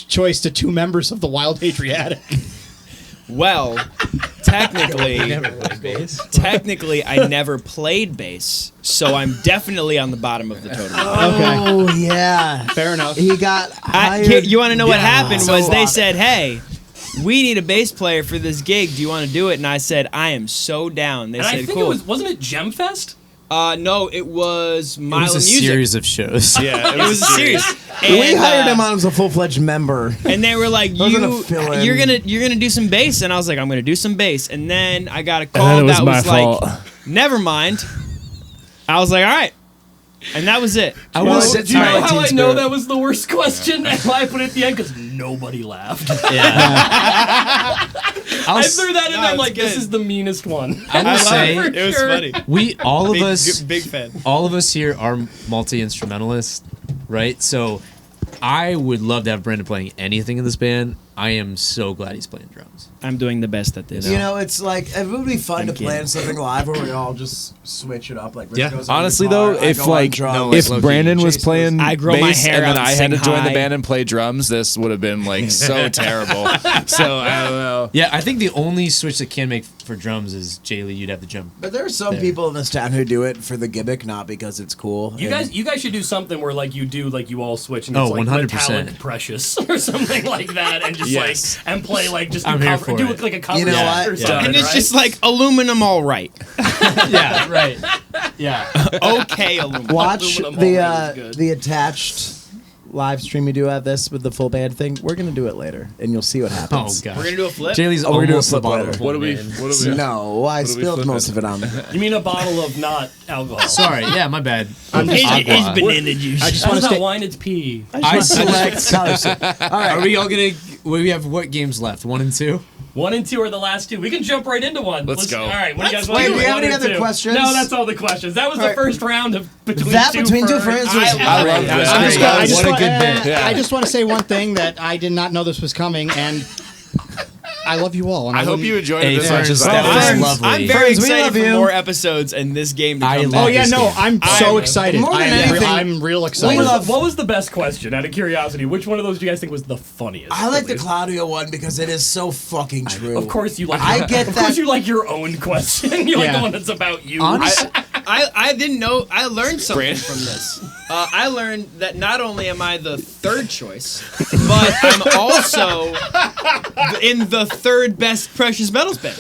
choice to 2 members of the Wild Adriatic? Well, technically, I never played bass, so I'm definitely on the bottom of the totem. pole. Oh yeah, Fair enough. he got hired. You want to know what Yeah. happened So was they awesome. said, "Hey, we need a bass player for this gig. Do you want to do it?" And I said, "I am so down." They And I said, think "Cool." wasn't it Gemfest? No, it was It Mile was a of Music. series of shows. Yeah, It was a series. We And, hired him on as a full-fledged member. and they were like, Wasn't a fill-in. you're gonna do some bass," and I was like, "I'm gonna do some bass." And then I got a then call it was that my was fault. like, "Never mind." I was like, "All right," and that was it. I will say, Do you know Alright, how I Teen know Spirit. that was the worst question and why I put it at the end? Because nobody laughed. I'll I s- threw that in No, there. I'm it's like, this good. is the meanest one. I will love say, it. It was Sure. funny. we all of us, Big fan. all of us here are multi-instrumentalists, right? So I would love to have Brandon playing anything in this band. I am so glad he's playing drums. I'm doing the best at this. You know, it's like it would be fun Thank to you. plan something live where we all just switch it up. Like Rich Yeah. goes on Honestly, guitar, though, I if go on like drums. if low-key. Brandon was Chase playing I grow my bass hair and then out and I had to sing join the high. band and play drums, this would have been like so terrible. So I don't know. Yeah, I think the only switch that can make for drums is Jay Lee. You'd have to jump. But there are some There. people in this town who do it for the gimmick, not because it's cool. You And guys should do something where like you do like you all switch and Oh, it's like 100%. metallic precious or something like that, and just Yes. like and play like just I'm do, here cover, for do it. like a cover You know set what? or Yeah. something. And it's right? just like aluminum, all right. Yeah, right. Yeah. Okay, aluminum. watch Aluminum the already is good. the attached live stream you do of this with the full band thing. We're gonna do it later, and you'll see what Oh happens. god. We're gonna do a flip. Jay Lee's Oh, we're gonna do a almost the flip bottom later. of What one, are we? man. What are we? No, I are we spilled flipping? most of it on there. You mean a bottle of not alcohol? Sorry, yeah, my bad. It's Agua. banana juice. I just That's want to not stay. wine, it's pee. I select. All right. Are we all gonna? We have what games left? 1 and 2. 1 and 2 are the last 2. We can jump right into one. Let's go. All right, what do you guys Wait, want to do do? we have 1 any and other 2? questions? No, that's all the questions. That was the right. first round of between That two Between Two ferns. Ferns was I love great. that. I'm just Great. gonna- What a good bit. Yeah. I just want to say one thing that I did not know this was coming, and I love you all. And I hope wouldn't- you enjoyed Hey, it as Ferns, much as I that did. was I'm, lovely. I'm very Friends, we excited love for you. more episodes and this game to I come love Oh yeah, this no, game. I'm so excited. more than anything- I'm real What excited. was the best question? Out of curiosity, which one of those do you guys think was the funniest? I like at the least? Claudio one because it is so fucking true. Of course you like. I get Of course that- you like your own question. You like Yeah. the one that's about you. I didn't know. I learned something from this. I learned that not only am I the third choice, but I'm also in the third best precious metals band.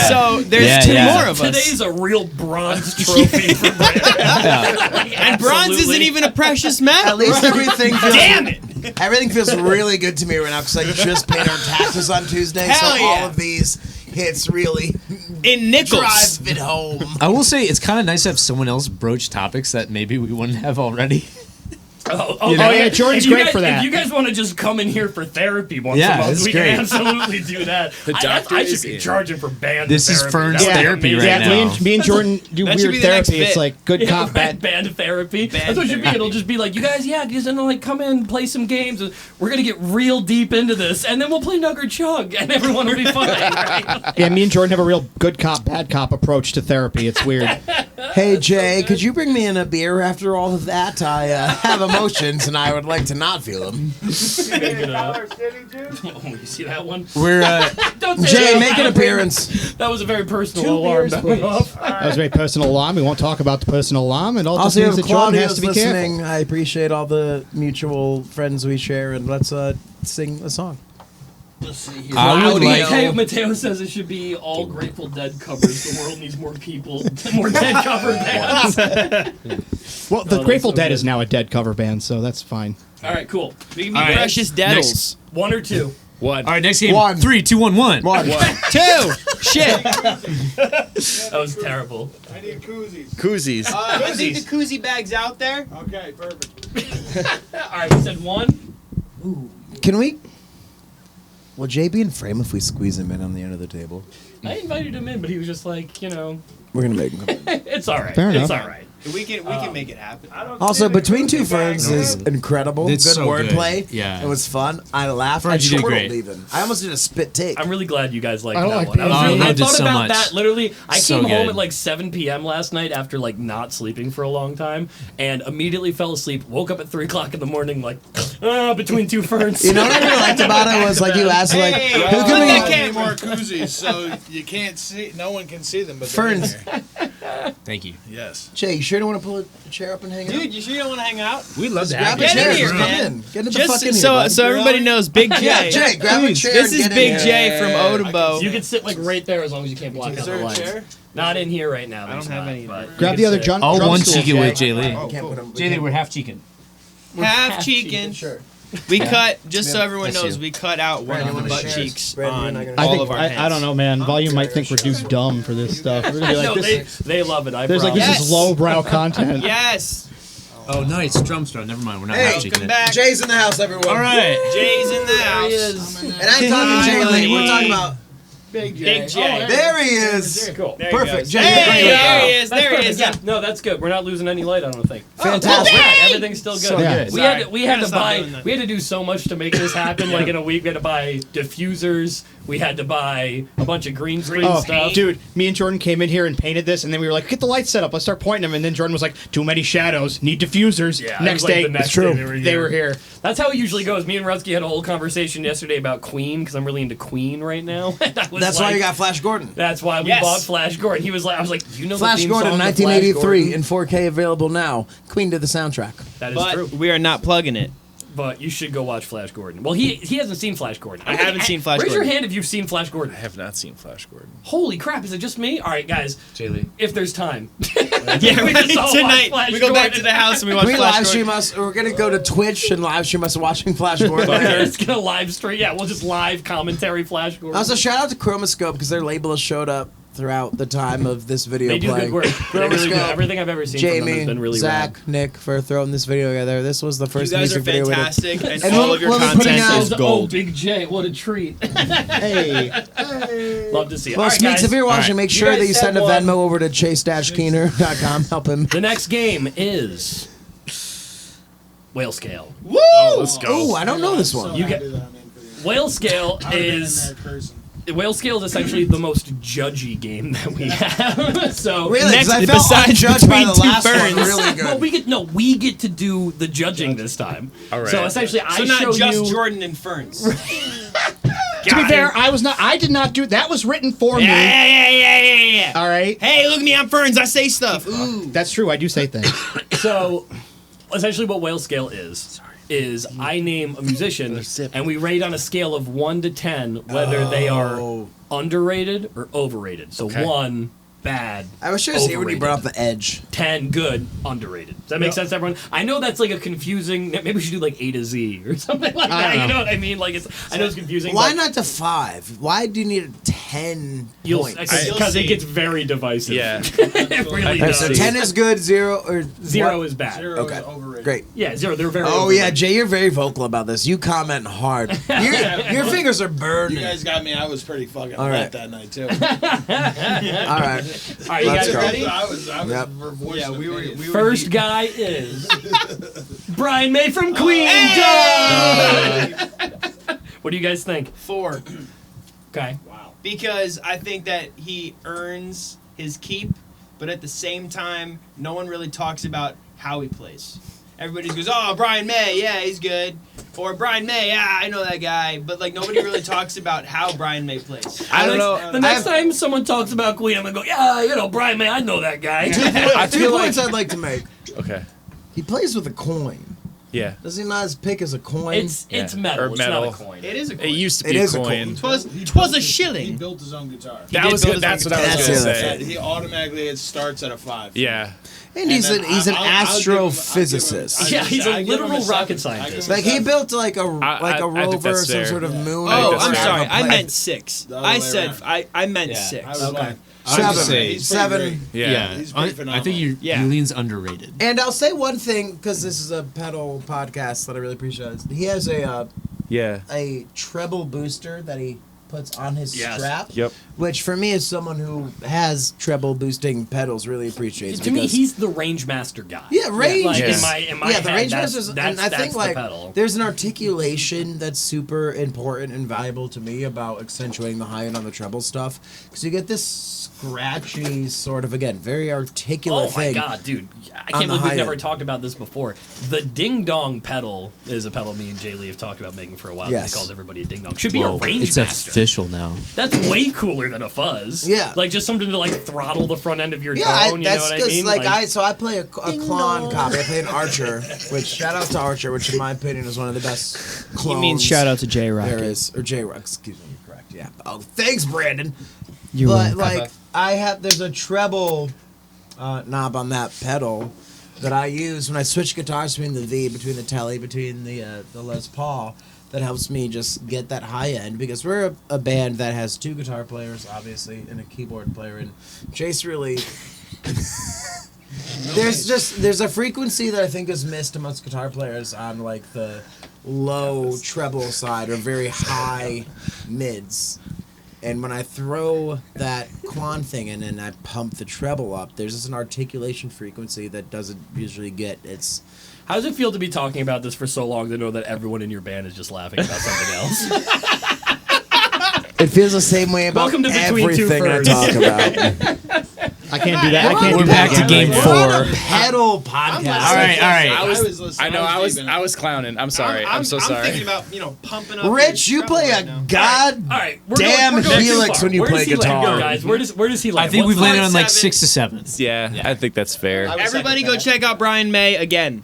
So there's two more of us. Today's a real bronze trophy for Brandon. And bronze isn't even a precious metal. At least everything feels, Damn it! everything feels really good to me right now because I just paid our taxes on Tuesday, Hell so yeah. all of these hits really In nickels. drive it home. I will say it's kind of nice to have someone else broach topics that maybe we wouldn't have already. Oh, yeah, Jordan's if you great guys, for that. If you guys want to just come in here for therapy once Yeah, a month, that's we great. can absolutely do that. I should be charging for band This is therapy. Fern's That would be therapy amazing. right Yeah, now. me and Jordan do That should weird be the next therapy. It's bit. like good Yeah, cop, right, bad. band therapy. Band That's what it should be. therapy. It'll just be like, you guys, just like come in, play some games. We're gonna get real deep into this, and then we'll play Nugger Chug, and everyone will be fine. Right? Yeah, me and Jordan have a real good cop, bad cop approach to therapy. It's weird. Hey Jay, could you bring me in a beer after all of that? I have emotions and I would like to not feel them. Oh, you see that one? We're Don't say Jay, that. make an appearance. That was a very personal 2 alarm. beers, That went please. off. That was a very personal alarm. We won't talk about the personal alarm. It all just Also, means if that Jordan has Claudio's to be careful. listening, I appreciate all the mutual friends we share, and let's sing a song. I would like. Mateo says it should be all Grateful Dead covers. The world needs more people, more dead cover bands. Well, the that's Grateful so Dead good. is now a dead cover band, so that's fine. All right, cool. We can be All right. precious deadles. One or two. All right, next game. One. 3, 2, 1, 1. One. Two. Shit. That was terrible. Koozies. I think the koozie bag's out there. All right, we said one. Can we? Will Jay be in frame if we squeeze him in on the end of the table? I invited him in, but he was just like, We're gonna make him come in. it's all right. Fair It's enough. all right. We can make it happen. Also, Between Two Ferns is incredible. It's good so good. wordplay. Yeah. It was fun. I laughed. I Ferns, you did chortled great. even. I almost did a spit take. I'm really glad you guys liked I that like one. the- I, was Oh, I really, I loved it thought so about much. that literally. I So came home good. at like 7 p.m. last night after like not sleeping for a long time, and immediately fell asleep. Woke up at 3 o'clock in the morning, like Between Two Ferns. You know what I really liked about it was like you asked like Hey, who look can at we? that More koozies, so you can't see. No one can see them, but Ferns. they're in here. Thank you. Yes. Jay, you sure don't want to pull a chair up and hang out? Dude, you sure you don't want to hang out? We love Grab a Get in chair. here, Come man. in. Get in the Just fuck in so here, bud. so everybody knows, Big J. Yeah, Jay, grab a chair. This and is get Big in J here. from Odebo. You can sit like right there as long as you can't block out the lines. Not in here right now. I don't have any of that. Grab the other All drum one stool, cheeky Jay. with Jay Lee. You can't put 'em- Jay Lee, we're half cheeking. Half cheeking. Sure. We cut, just so everyone That's knows, you. we cut out one Brandon, of the you butt wanna share? cheeks Brandon, you're on not gonna I all think of our pants. I don't know, man. Volume might think we're too dumb for this stuff. We're gonna be No, like they love it. I There's like promise. this Yes. is lowbrow content. Yes. Oh, nice. Drumstone. Never mind. We're not Hey, half cheeking Welcome it. back. Jay's in the house, everyone. All right. Jay's in the There house. he is. And I'm talking Jay Lee. We're talking about. Big J. There he is. Cool. There he Perfect. goes. Jay, Hey, great. there he is. That's There he perfect. is. Yeah, no, that's good. We're not losing any light. I don't think. Fantastic. Yeah, everything's still good. So Yeah. good. We Sorry. had to We're gonna stop buy. doing that. We had to do so much to make this happen. Like in a week, we had to buy diffusers. We had to buy a bunch of green screen Oh, stuff. dude, me and Jordan came in here and painted this, and then we were like, "Get the lights set up. Let's start pointing them." And then Jordan was like, "Too many shadows. Need diffusers." Yeah, it Next was like day, the next it's true. day They were here. That's how it usually goes. Me and Rutsky had a whole conversation yesterday about Queen because I'm really into Queen right now. And I was That's like, why you got Flash Gordon. That's why we Yes. bought Flash Gordon. He was like, I was like, you know, Flash the theme Gordon, song to Flash 1983, Gordon? in 4K available now. Queen did the soundtrack. That is But true. we are not plugging it. But you should go watch Flash Gordon. Well, he hasn't seen Flash Gordon. I haven't seen Flash Raise Gordon. your hand if you've seen Flash Gordon. I have not seen Flash Gordon. Holy crap! Is it just me? All right, guys. Jay Lee. If there's time. Yeah, We just all watch tonight Flash we go back Gordon. to the house and we watch Can we Flash live Gordon. stream us? We're gonna go to Twitch and live stream us watching Flash Gordon. It's gonna live stream. Yeah, we'll just live commentary Flash Gordon. Also, shout out to Chromoscope because their label has showed up throughout the time of this video they do playing. good work. They really do. Chromoscope, Everything I've ever seen from them Jamie, has been really Zach, rad. Nick for throwing this video together. This was the You first guys are music video we did. fantastic, and And all we'll- of your we'll be putting content out- is Oh, gold. Big J, what a treat. Hey, Love to see it. Well, All right, Smeeks, guys. if you're watching, All right. make You sure guys that you said send a one. Venmo over to chase-keener.com. Help him. The next game is Whale Scale. Oh, let's go. Oh, I don't know this one. You get. Whale scale I'd have been in is there cursing. whale scale is essentially the most judgy game that we have. So Really? 'Cause I felt besides unjudged by the between two last one. ferns. Really good. well, we get to do the judging this time. All right. So essentially, So I not show just you. Jordan and Ferns. To be fair, I did not do that. Was written for me. Yeah. All right. Hey, look at me, I'm Ferns. I say stuff. Ooh. That's true. I do say things. So essentially, what whale scale is I name a musician and we rate on a scale of 1 to 10 whether they are underrated or overrated. So 1 bad. I was sure to see when you overrated. brought up the edge. 10 good, underrated. Does that make sense to everyone? I know that's like a confusing. Maybe we should do like A to Z or something like that. You know what I mean? Like I know it's confusing. Why but not to 5? Why do you need 10 points? Because it gets very divisive. Yeah. It really does. So 10 is good, 0 or 0 is bad. 0 Okay. is overrated. Great. Yeah, 0. They're very. Oh yeah, overrated. Jay, you're very vocal about this. You comment hard. Your fingers are You burning. guys got me. I was pretty fucking All wet right. that night too. All right. All right, you Let's guys go. ready? I was Yep. yeah, we were First guy is Brian May from Queen. What do you guys think? 4. Okay. wow. Because I think that he earns his keep, but at the same time, no one really talks about how he plays. Everybody goes, "Oh, Brian May, yeah, he's good," or "Brian May, yeah, I know that guy," but like nobody really talks about how Brian May plays. I don't know. The next time someone talks about Queen, I'm gonna go, yeah, Brian May, I know that guy. I Two feel like points I'd like to make. okay. He plays with a coin. Yeah. Does he not his pick as a coin? It's Yeah. metal. Or It's metal. not a coin. It is a It coin. used to It be is a coin. Twas a He shilling. built his own guitar. That did was build good. his That's own what I was guitar. gonna That's say. it. He automatically it starts at a 5. Yeah. and he's And an then I'll give him- astrophysicist. Yeah, he's a I give him literal seven. rocket I scientist. give him Like he seven. built like a I think rover, that's some fair. sort of moon. Oh, that's I'm fair. sorry. I planet. meant 6. The other I way said around. I meant Yeah. 6. I was Okay. like, I would Seven. say, he's pretty Seven. great. Yeah. He's I pretty think Yeah. Yulian's underrated. And I'll say one thing because this is a pedal podcast that I really appreciate. He has Yeah. a treble booster that he puts on his Yes. strap. Yep. Which for me, as someone who has treble boosting pedals, really appreciates. To me, because- he's the range master guy. Yeah, range. Like Yeah. in my yeah, head, the range that's, masters, that's, and I that's think the like pedal. there's an articulation that's super important and valuable to me about accentuating the high end on the treble stuff because you get this scratchy sort of again very articulate Oh my thing. god, dude! I on can't the believe high we've never end. talked about this before. The ding dong pedal is a pedal me and Jay Lee have talked about making for a while. Yes. He calls everybody a ding dong. Should be Whoa, a range it's master. official now. That's way cooler than a fuzz. Yeah. like just something to like throttle the front end of your Yeah, tone. You that's know what I because mean? like I play a clone copy. I play an Archer, which shout out to Archer, which in my opinion is one of the best clones. You mean shout out to J there Rocket? is or J Rock. Excuse me, correct? Yeah. Oh, thanks, Brandon. You're But welcome. like there's a treble knob on that pedal that I use when I switch guitars between the V, between the Telly, between the Les Paul. That helps me just get that high end because we're a band that has 2 guitar players, obviously, and a keyboard player. And Chase really. There's a frequency that I think is missed amongst guitar players on like the low treble side or very high mids. And when I throw that Quan thing in and I pump the treble up, there's just an articulation frequency that doesn't usually get its. How does it feel to be talking about this for so long to know that everyone in your band is just laughing about something else? It feels the same way about Welcome to Between Two everything I Ferns. talk about. I can't do that. I can't We're do back that to again game right four. now. We're on a pedal podcast. All right. I was listening. I know. I was clowning. I'm sorry. I'm so I'm sorry. thinking about pumping up. Rich, your you play treble a right now. god. All right, Damn we're going too Helix far. when you Where does play he land, guitar. guys? Where does he land? I think we've What's landed on like 7. 6 to 7. Yeah, I think that's fair. I would Everybody second go that. check out Brian May again.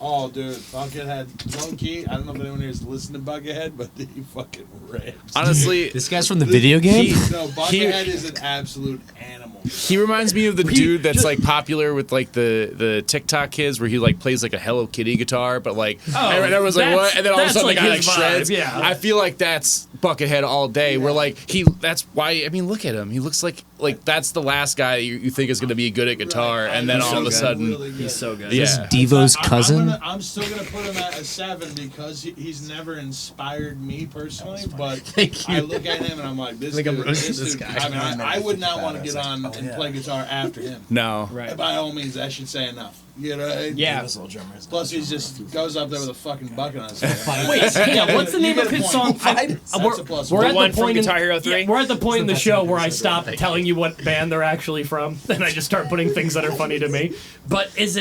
Oh, dude, Buckethead, low key. I don't know if anyone here's listened to Buckethead, but he fucking rips. Honestly, This guy's from the video game? No, Buckethead is an absolute animal. he reminds me of the dude that's like popular with like the TikTok kids where he like plays like a Hello Kitty guitar, but like and everyone's like that's- what, and then all of a that's, sudden the like, guy like his vibe, shreds. yeah. I feel like that's Buckethead all day. We're like that's why. I mean, look at him. He looks like that's the last guy you think is going to be good at guitar, and then all of a sudden He's so good. Yeah. Is Devo's cousin? I'm still gonna put him at a 7 because he's never inspired me personally. But Thank you. I look at him and I'm like, this think I'm dude. roasting This this dude. guy. I mean, I would not want to get on and play guitar after him. no. Right. By all means, that should say enough. You know? Yeah. This little drummer is Plus, he just goes up there with a fucking bucket on his head. Wait, yeah, what's the name You of get a his point. song? That's a plus We're one. at one the from point in Guitar Hero 3? Yeah, we're at the point in the show where I stop telling you what band they're actually from, and I just start putting things that are funny to me. But is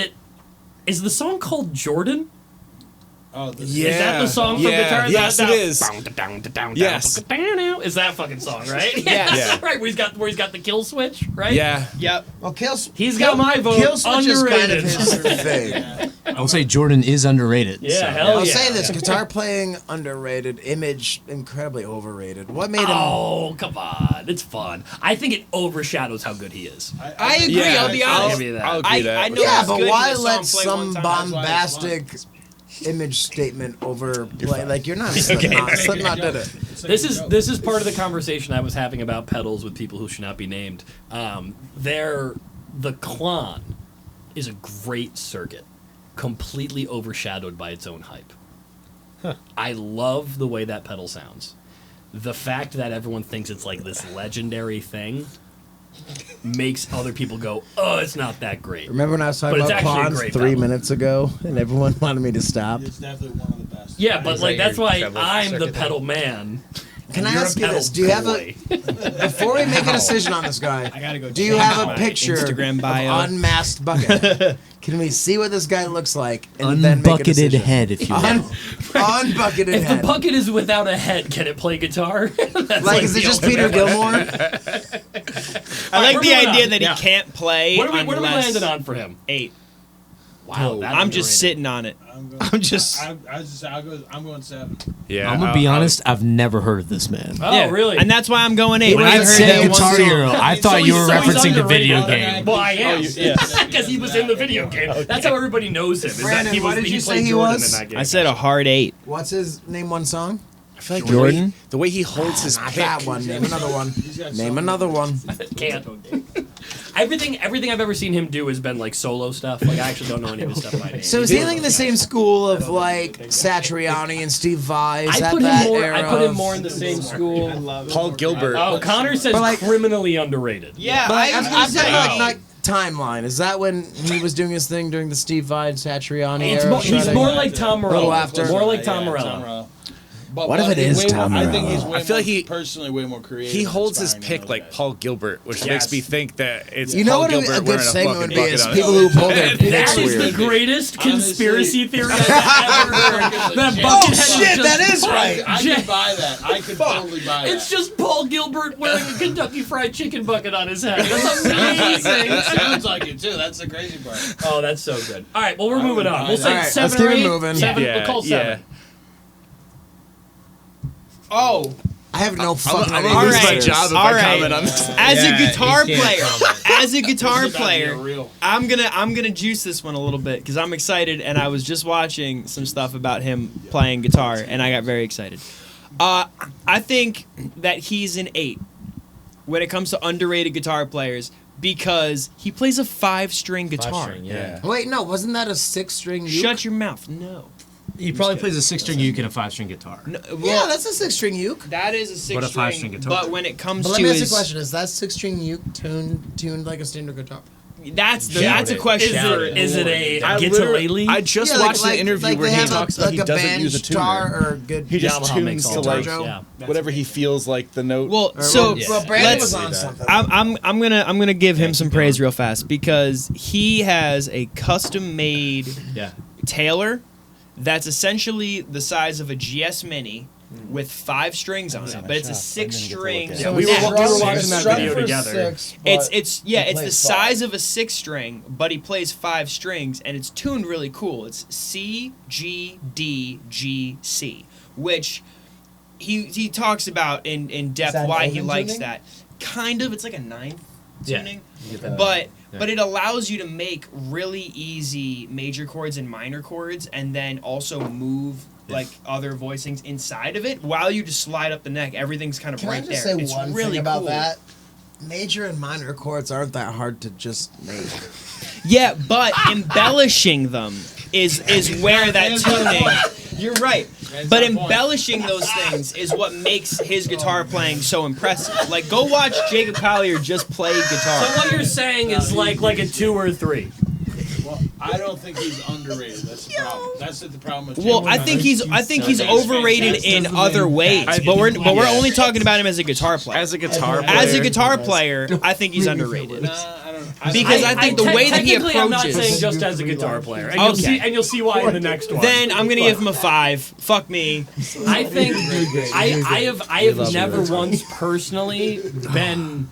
the song called Jordan? Oh, this Yeah. Is that the song from Yeah. Guitar? Yes, that, it is. Yes. Yes. Is that fucking song, right? Yes. Yeah. Right, where he's got the kill switch, right? Yeah. Yep. Well, He's got my vote. Kill Switch is kind of Underrated. his thing. I will say Jordan is underrated. Yeah, so. hell I'll yeah. say this: guitar playing underrated, image incredibly overrated. What made him? Oh, come on. It's fun. I think it overshadows how good he is. I agree. Yeah, I'll be I'll honest. give you that. I'll agree that. I know Yeah, he's but good in why the let song, play some one time. bombastic image statement overplay? Like you're not Slipknot. Slipknot did it. This is part of the conversation I was having about pedals with people who should not be named. The Klon is a great circuit, completely overshadowed by its own hype. I love the way that pedal sounds. The fact that everyone thinks it's like this legendary thing makes other people go, "Oh, it's not that great." Remember when I was talking But it's about actually a Pawns great 3 pedal. minutes ago, and everyone wanted me to stop? It's definitely one of the best. Yeah, but like that that's your why treble I'm the circuit pedal man. Can I You're a ask you pedal this? Do you have boy. before we make a decision on this guy? I gotta go. Do you change have a my picture Instagram bio? of unmasked bucket? Can we see what this guy looks like and then make a Unbucketed decision? head, if you will. Unbucketed If head. the bucket is without a head, can it play guitar? That's Like, is it the just ultimate Peter one. Gilmore? I like Where the we idea at? that Yeah. he can't play What are we unless landing on for him? 8. Wow, that's I'm just underrated. sitting on it. I'm just- I'm going 7. Yeah. I'm gonna be honest. I've never heard of this man. Oh, really? And that's why I'm going 8. When I I heard said that one Guitar song. Hero, I So thought you were he's referencing the underrated. video game. Well, I am. yeah. Because he was in the video game. That's how everybody knows him. Is that Brandon, he was, what did he you say played he Jordan was? in that game. I said a hard 8. What's his name? One song? I feel like Jordan? the way he holds his Not pick. that one. Name another one. got Name so another one. Can't. Everything I've ever seen him do has been like solo stuff. Like I actually don't know any of his stuff by name. So is he like in the same school of like Satriani and Steve Vai? Is I that put that him more. era I put him of- more in the same school. Paul Gilbert. Oh, Connor says But, like- criminally underrated. Yeah, But like, I'm say saying like timeline. Is that when he was doing his thing during the Steve Vai and Satriani It's era? more, he's shredding? more like Tom Morello. Little after. More like Tom Morello. But, What if it is Tom I think Morello? he's way I feel like more, he- personally way more creative. He and holds his inspiring pick than like those guys. Paul Gilbert, which Yes. makes me think that it's You know Paul what Gilbert a good wearing segment fucking would be bucket is on people his who head. pull their picks That is weird. the greatest conspiracy theory I've ever heard. That Oh Buckethead is shit, just that is right. I could buy that. I could totally buy that. It's just Paul Gilbert wearing a Kentucky Fried Chicken bucket on his head. That's amazing. Sounds like it too. That's the crazy part. Oh, that's so good. All right, well, we're moving on. We'll say All right, 7 let's or keep it 8. moving. 7. Yeah, We'll call 7. Oh, I have no fucking I'm idea. gonna lose All my right. job if All I right. comment on this. as a guitar he can't player, as a guitar This is about to player, get real. I'm gonna juice this one a little bit because I'm excited, and I was just watching some stuff about him playing guitar, and I got very excited. I think that he's an 8 when it comes to underrated guitar players because he plays a 5-string guitar. Yeah. Wait, no, wasn't that a 6-string uke? Shut your mouth. No. He probably plays a 6-string uke and a 5-string guitar. No, Yeah, well, that's a 6-string uke. that is a 6-string, But a 5-string guitar. But when it comes But let to me ask you a his, question: is that 6-string uke tuned like a standard guitar? that's a Is question for it a I guitar-lely? I just watched an interview where they he have talks a, about he like a doesn't band use a star tuner. or a good. He just Yamaha makes tunes all to like those, yeah. whatever he feels like the note. well, or- so well, Brandon let's- was on something. I'm gonna give him some praise real fast because he has a custom made Yeah. Taylor that's essentially the size of a GS Mini with 5 strings on it, but it's a 6-string. Yeah, we were watching that video together. It's the size of a 6-string, but he plays 5 strings, and it's tuned really cool. It's C, G, D, G, C, which he talks about in depth that why he Elvin likes tuning? that. Kind of, it's like a 9th Yeah. tuning. But but it allows you to make really easy major chords and minor chords, and then also move like other voicings inside of it while you just slide up the neck. Everything's kind of Can right I just there. say It's one really thing about cool. that? Major and minor chords aren't that hard to just make. Yeah, but embellishing them is where that tuning. You're right. But embellishing those things is what makes his guitar playing so impressive. Like, go watch Jacob Collier just play guitar. So what you're saying is like a 2 or 3. Well, I don't think he's underrated. That's the problem. That's the problem with. Well, Jacob. I think he's overrated in other ways. But we're only talking about him as a guitar player. As a guitar player. As a guitar player, I think he's underrated. Nah, I don't. Because I think the way that he technically, I'm not approaches- saying just as a guitar player, and Okay. you'll see why in the next one. Then I'm gonna give him a 5. Fuck me. I think I have never once personally been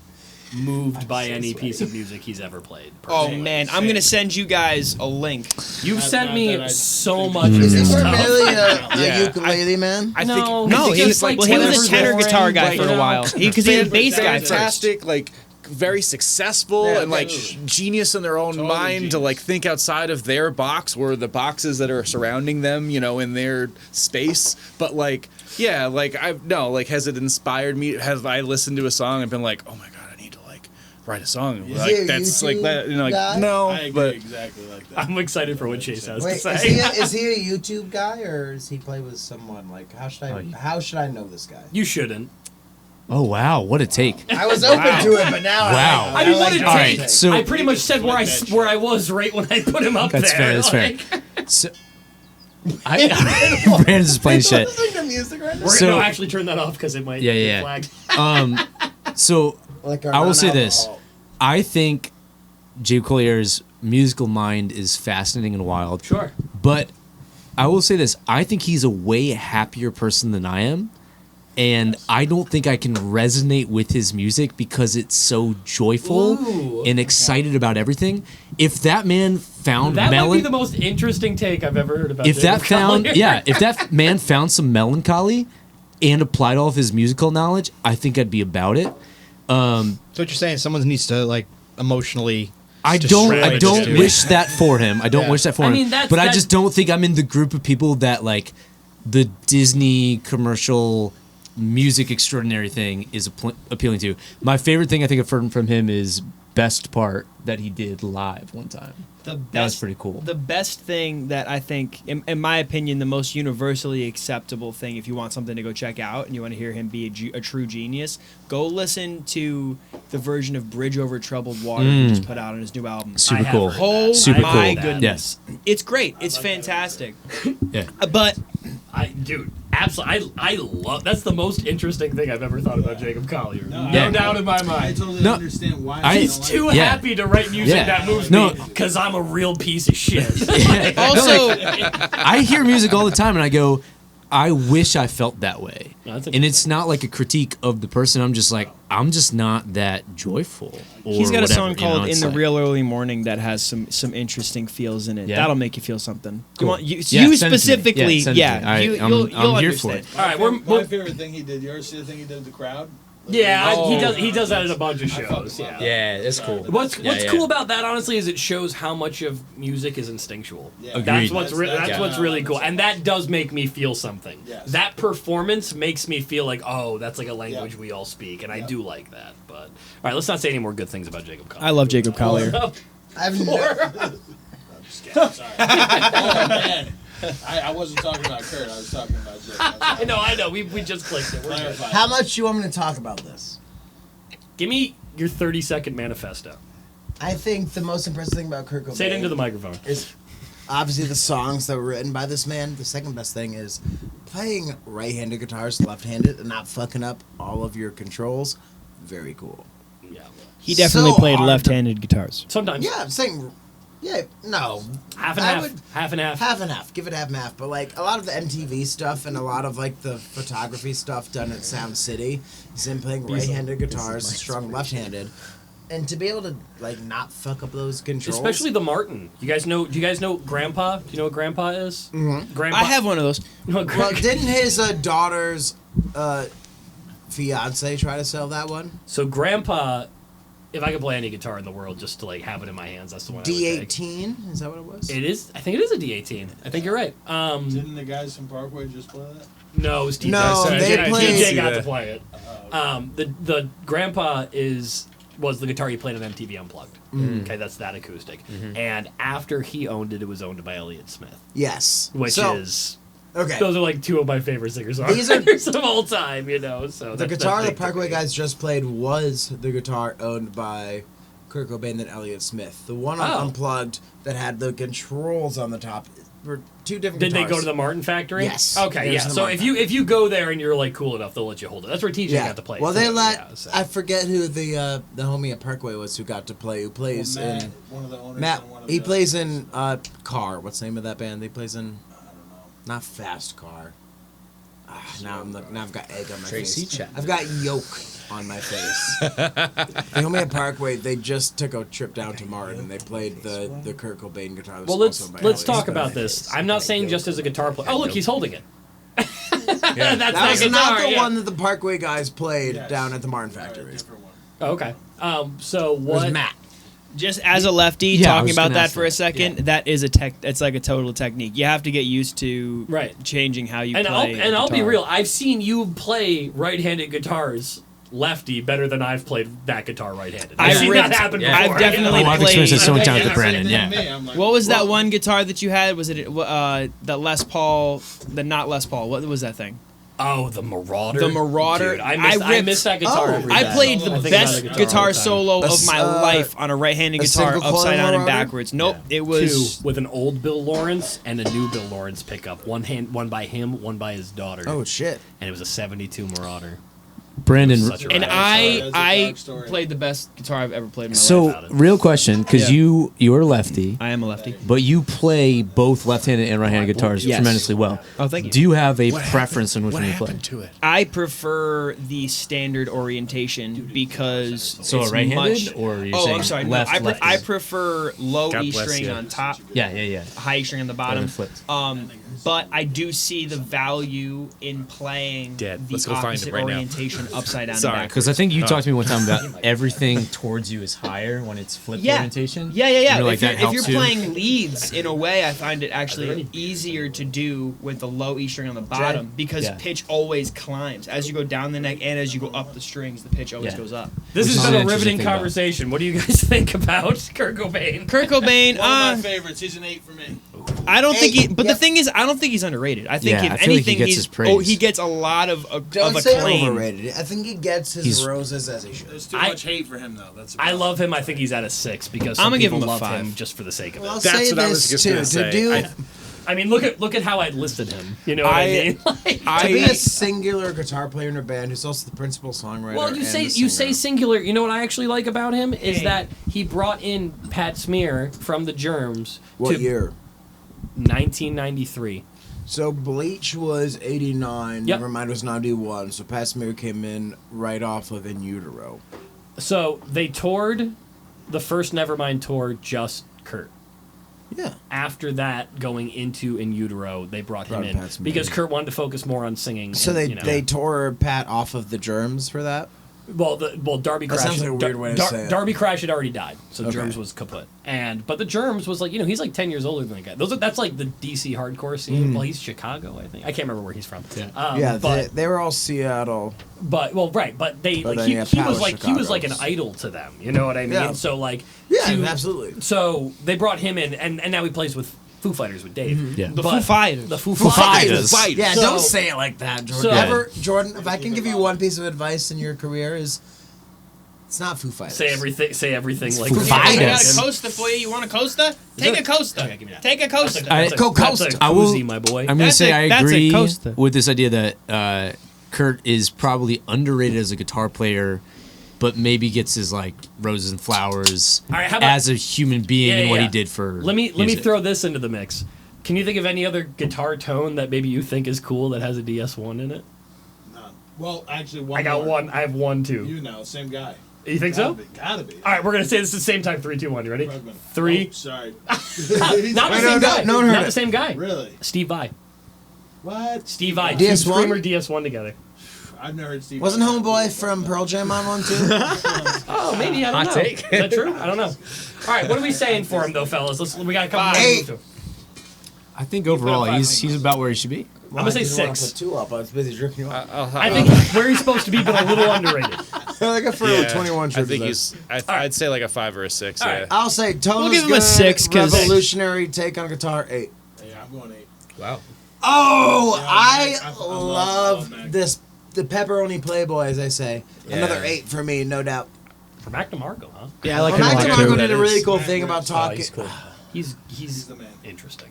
moved by any piece of music he's ever played. Oh personally. man, I'm gonna send you guys a link. You've sent not me that I so think much he of Is he this stuff. primarily a Yeah. ukulele man? I No, think, no, I think he he's was like Well, he was a Taylor's tenor boring, guitar guy like, for you a know, while. Because he was a bass guy first. fantastic, like very successful and like genius in their own mind to like think outside of their box or the boxes that are surrounding them, you know, in their space. But like, yeah, like has it inspired me? Have I listened to a song and been like, oh my god, I need to like write a song he like a that's like YouTube that? You know, like guy? no, I agree but exactly like that. I'm excited for what Chase has Wait, to is say. he a YouTube guy or does he play with someone? Like, how should I know this guy? You shouldn't. Oh wow, what a take! I was open to it, but now Wow. I mean, what a All take. right, so I pretty much said where I was right when I put him up that's there. fair. That's like, fair. So, Brandon's just playing shit. listening to music right now. We're So- gonna actually turn that off because it might Yeah, get yeah. flagged. So Like our I will say this: non-alcohol. I think Jacob Collier's musical mind is fascinating and wild. Sure. But I will say this: I think he's a way happier person than I am, and I don't think I can resonate with his music because it's so joyful Ooh, and excited about everything. If that man found That might be melancholy, the most interesting take I've ever heard about. if that Jacob found Collier. if that man found some melancholy and applied all of his musical knowledge, I think I'd be about it. So what you're saying, someone needs to like emotionally. I shred don't it. wish that for him. I don't Yeah. wish that for I him. mean, that's- but I that- just don't think I'm in the group of people that like the Disney commercial music extraordinary thing is appealing to. My favorite thing I think I've heard from him is Best Part that he did live one time. That was pretty cool. The best thing that I think, in my opinion, the most universally acceptable thing, if you want something to go check out and you want to hear him be a true genius, go listen to the version of Bridge Over Troubled Water he just put out on his new album. Super I have cool. heard Oh Super my cool. goodness. Yes. It's great. It's fantastic. Yeah. But Dude, absolutely. I love. That's the most interesting thing I've ever thought about Jacob Collier. No Yeah. doubt in my I mind. totally No, understand why. I- He's don't too like Yeah. happy to write music Yeah. that moves No. me because I'm a real piece of shit. also, I hear music all the time and I go, I wish I felt that way. No, that's And it's not like a critique of the person. I'm just like, I'm just not that joyful. Or he's got a whatever, song you know? called It's "In the like- Real Early Morning" that has some interesting feels in it. Yeah? That'll make you feel something. Cool. You Yeah, you send it to me. specifically, Yeah, send it to me. yeah. I'm You'll here for understand. it. All right, my favorite thing he did. You ever see the thing he did with the crowd? Yeah, Oh, he does that at a bunch of I fucking shows. love Yeah. that. Yeah, that's cool. What's Yeah. cool about that, honestly, is it shows how much of music is instinctual. Yeah. That's Agreed. what's That's what's really cool, and that does make me feel something. Yes. That performance makes me feel like, oh, that's like a language Yeah. we all speak, and I do like that. But all right, let's not say any more good things about Jacob Collier. I love Jacob Collier. I've never, Sorry. Oh man, I wasn't talking about Kurt. I was talking about Jake. I know. We just clicked it. We're good. Clarify. how much you want me to talk about this? Give me your 30-second manifesto. I think the most impressive thing about Kurt Cobain Say it into the microphone. is obviously the songs that were written by this man. The second best thing is playing right-handed guitars left-handed and not fucking up all of your controls. Very cool. Yeah. He definitely So played hard to- left-handed guitars. Sometimes. Yeah, I'm saying, yeah, no, Half and I half. would- Half and half. half and half. Give it half and half. But like a lot of the MTV stuff and a lot of like the photography stuff done at Sound City is him playing right-handed guitars, strung left-handed, and to be able to like not fuck up those controls. Especially the Martin. Do you guys know Grandpa? Do you know what Grandpa is? Mm-hmm. Grandpa. I have one of those. No, Well, didn't his daughter's fiance try to sell that one? So Grandpa if I could play any guitar in the world just to like have it in my hands, that's the one. I would take. D18? Is that what it was? It is. I think it is a D18. I think you're right. Didn't the guys from Parkway just play that? No, it was TJ. No, they played- TJ got to play it. The grandpa was the guitar he played on MTV Unplugged. Okay, that's that acoustic. And after he owned it, it was owned by Elliott Smith, Yes. which So, is okay. those are like two of my favorite These are- singer-songwriters of all time. You know, so The that's guitar the big to Parkway me. guys just played was the guitar owned by Kurt Cobain and Elliott Smith. The one on Oh. Unplugged that had the controls on the top were two different Did they guitars. go to the Martin factory? Yes. Okay, It was yeah. the So Martin if you go there and you're like cool enough, they'll let you hold it. That's where TJ got to play. Well, it, they too. let Yeah, so. I forget who the homie at Parkway was who got to play. Who plays Matt, in one of the owners. Matt? and one of He the plays others. in Car. What's the name of that band? He plays in I don't know. not Fast Car. Now I've got egg on my Tracy face. Chapman. I've got yolk on my face. The homie at Parkway, they just took a trip down to Martin and they played the Kurt Cobain guitar. Well, let's talk about this. I'm not saying just as a guitar player. Oh, look, he's holding it. That's That was guitar, not the yeah. one that the Parkway guys played Yes. down at the Martin All right, factory. different one. Oh, okay. So It was what? Matt. Just as a lefty, Yeah, I talking was about gonna that ask for a that. second, that is a tech. It's like a total technique. You have to get used to Right. changing how you And play. I'll be guitar. real. I've seen you play right-handed guitars lefty better than I've played that guitar right-handed. I've seen that happen before. I've definitely I've played. experienced it so many Okay, times yeah, with Brandon. Same Yeah. thing to me. I'm like, What was that one guitar that you had? Was it the Les Paul? The not Les Paul. What was that thing? Oh, the Marauder. The Marauder. Dude, I I miss that guitar. Oh. every I day. played the I think best about a guitar all the time. solo of my Uh, life on a right-handed a guitar, single coil upside down and Marauder? backwards. Nope, it was. Two with an old Bill Lawrence and a new Bill Lawrence pickup. One by him, one by his daughter. Oh shit! And it was a '72 Marauder. Brandon, Such a And rad That's a I dark story. played the best guitar I've ever played in my life. so about it. real question, because Yeah. you're lefty, I am a lefty. but you play both left-handed and right-handed guitars Yes. tremendously well. Oh, thank you. Do you have a preference in which one you play? to it? I prefer the standard orientation because So it's a right-handed, much- or you're oh, saying I'm sorry. left, no, lefty? I prefer low God E bless string you. on top, Yeah. high E string on the bottom. Rather flipped. But I do see the value in playing Dead. the Let's go find opposite it right now. orientation upside down. Sorry. and Because I think you talked to me one time about everything towards you is higher when it's flipped Yeah. orientation. Yeah. And you're like, if you're, that if you're helps too? playing leads, in a way, I find it actually easier to do with the low E string on the bottom because Yeah. pitch always climbs. As you go down the neck and as you go up the strings, the pitch always Yeah. goes up. This Which has is been an a interesting riveting thing about it. conversation. What do you guys think about Kurt Cobain? Kurt Cobain, One of my favorites. He's an 8 for me. I don't think he. But yeah. the thing is, I don't think he's underrated. I think Yeah, if I feel like he anything, gets he's his praise. oh, he gets a lot of Don't say acclaim. overrated. I think he gets his He's- roses as he should. There's too I- much hate for him though. That's the I problem. love him. I think he's at a 6 because I'm some gonna give people him a love 5. him just for the sake of Well, I'll it. That's say what I was this just too. gonna To say. do I mean, look at how I listed him. You know what I mean? Like, to be a singular guitar player in a band who's also the principal songwriter. well, you and say the you say singer. singular. You know what I actually like about him is Hey. that he brought in Pat Smear from the Germs. What to year? 1993. So Bleach was 89. Yep. Nevermind was 91. So Pat Smear came in right off of In Utero. So they toured the first Nevermind tour just Kurt. Yeah. After that, going into In Utero, they brought him Brought in Pat Smear. because Kurt wanted to focus more on singing. So and, they you know. they tore Pat off of the Germs for that. Darby That Crash. sounds like a weird way to say it. Darby Crash had already died, so Okay. Germs was kaput. But the Germs was like, he's like 10 years older than the guy. That's like the DC hardcore scene. Well, he's Chicago, I think. I can't remember where he's from. Yeah, but they were all Seattle. but they But like then, yeah, he Pat was was like he was like an Chicago's. idol to them. You know what I mean? Yeah. So like Yeah, to- absolutely. So they brought him in, and now he plays with Foo Fighters with Dave. Yeah. The But- Foo Fighters. The Foo Fighters. Fighters. Yeah, So- don't say it like that, Jordan. So- Ever, Jordan, if I can give you one piece of advice in your career is, it's not Foo Fighters. Say everything like Foo this. Fighters. I got a Costa for you. You want a Costa? Take a Costa. Okay, give me that. Take a Costa. That's a Costa. I will- koozie, my boy. I'm going to That's say a- I that's a agree Costa. with this idea that Kurt is probably underrated as a guitar player, but maybe gets his like roses and flowers All right, how about- as a human being and what Yeah. he did for. Let me music. throw this into the mix. Can you think of any other guitar tone that maybe you think is cool that has a DS1 in it? None. Well, actually, one. I got more. one. I have one too. You know, same guy. You think so? Gotta be. All right, we're gonna say this at the same time. 3, 2, 1. You ready? Krugman. 3. Oh, sorry. Not the Wait, same no, guy. no one heard Not it. the same guy. Really? Steve Vai. What? Steve Vai. DS1? Two Screamer DS1 together. I've never heard Steve. Wasn't Homeboy from Pearl Jam on one too? Oh, maybe I don't know. take. Is that true? I don't know. All right, what are we saying for him though, fellas? We got a couple. 8. I think overall five he's about where he should be. I'm gonna say I didn't wanna 6. Put 2 up. I was busy drinking you up. I think where he's supposed to be, but a little underrated. like a for 21 I trips. think he's. I'd say like a 5 or a 6. All Yeah. right. I'll say Tone We'll is give him a good, 6 'cause- revolutionary take on guitar 8. Yeah, I'm going 8. Wow. Oh, Yeah, I I love Mac. this. The pepperoni Playboy, as I say. Another 8 for me, no doubt. For Mac DeMarco, huh? Yeah, I like Well, him a Mac lot DeMarco too. did a really is. cool Mac thing is- about talking. He's cool. He's the man. interesting.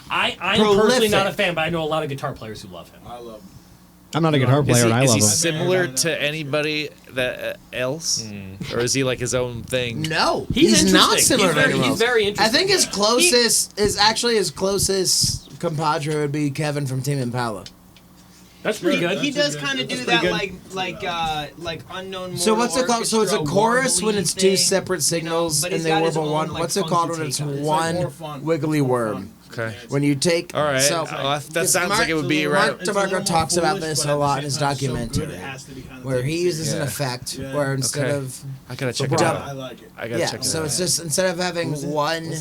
I'm Prolific. personally not a fan, but I know a lot of guitar players who love him. I love him. I'm not a guitar player, and I is love he him. similar to anybody that else, or is he like his own thing? No, He's not interesting. similar He's to very- anyone he's else. very I interesting. think his closest is actually his closest compadre would be Kevin from Tame Impala. That's pretty good. He does good- kind of that's do pretty that good. like unknown. So what's it called? So it's a orchestra chorus when warbly it's 2 thing, separate signals but and he's they got his warble own, one. like, What's it funky called when take it's on it. It's like one more fun. wiggly More worm? fun. Okay. When you take All right. so That sounds like it would be Mark right. It's a little DeMarco more talks about foolish, this but a at the lot same in his time, it's so good, documentary, it has to be kind of where he taken uses an Yeah. effect Yeah. where instead Okay. of I gotta check it Double. out. I like it. I gotta yeah, check it so out. it's just instead of having one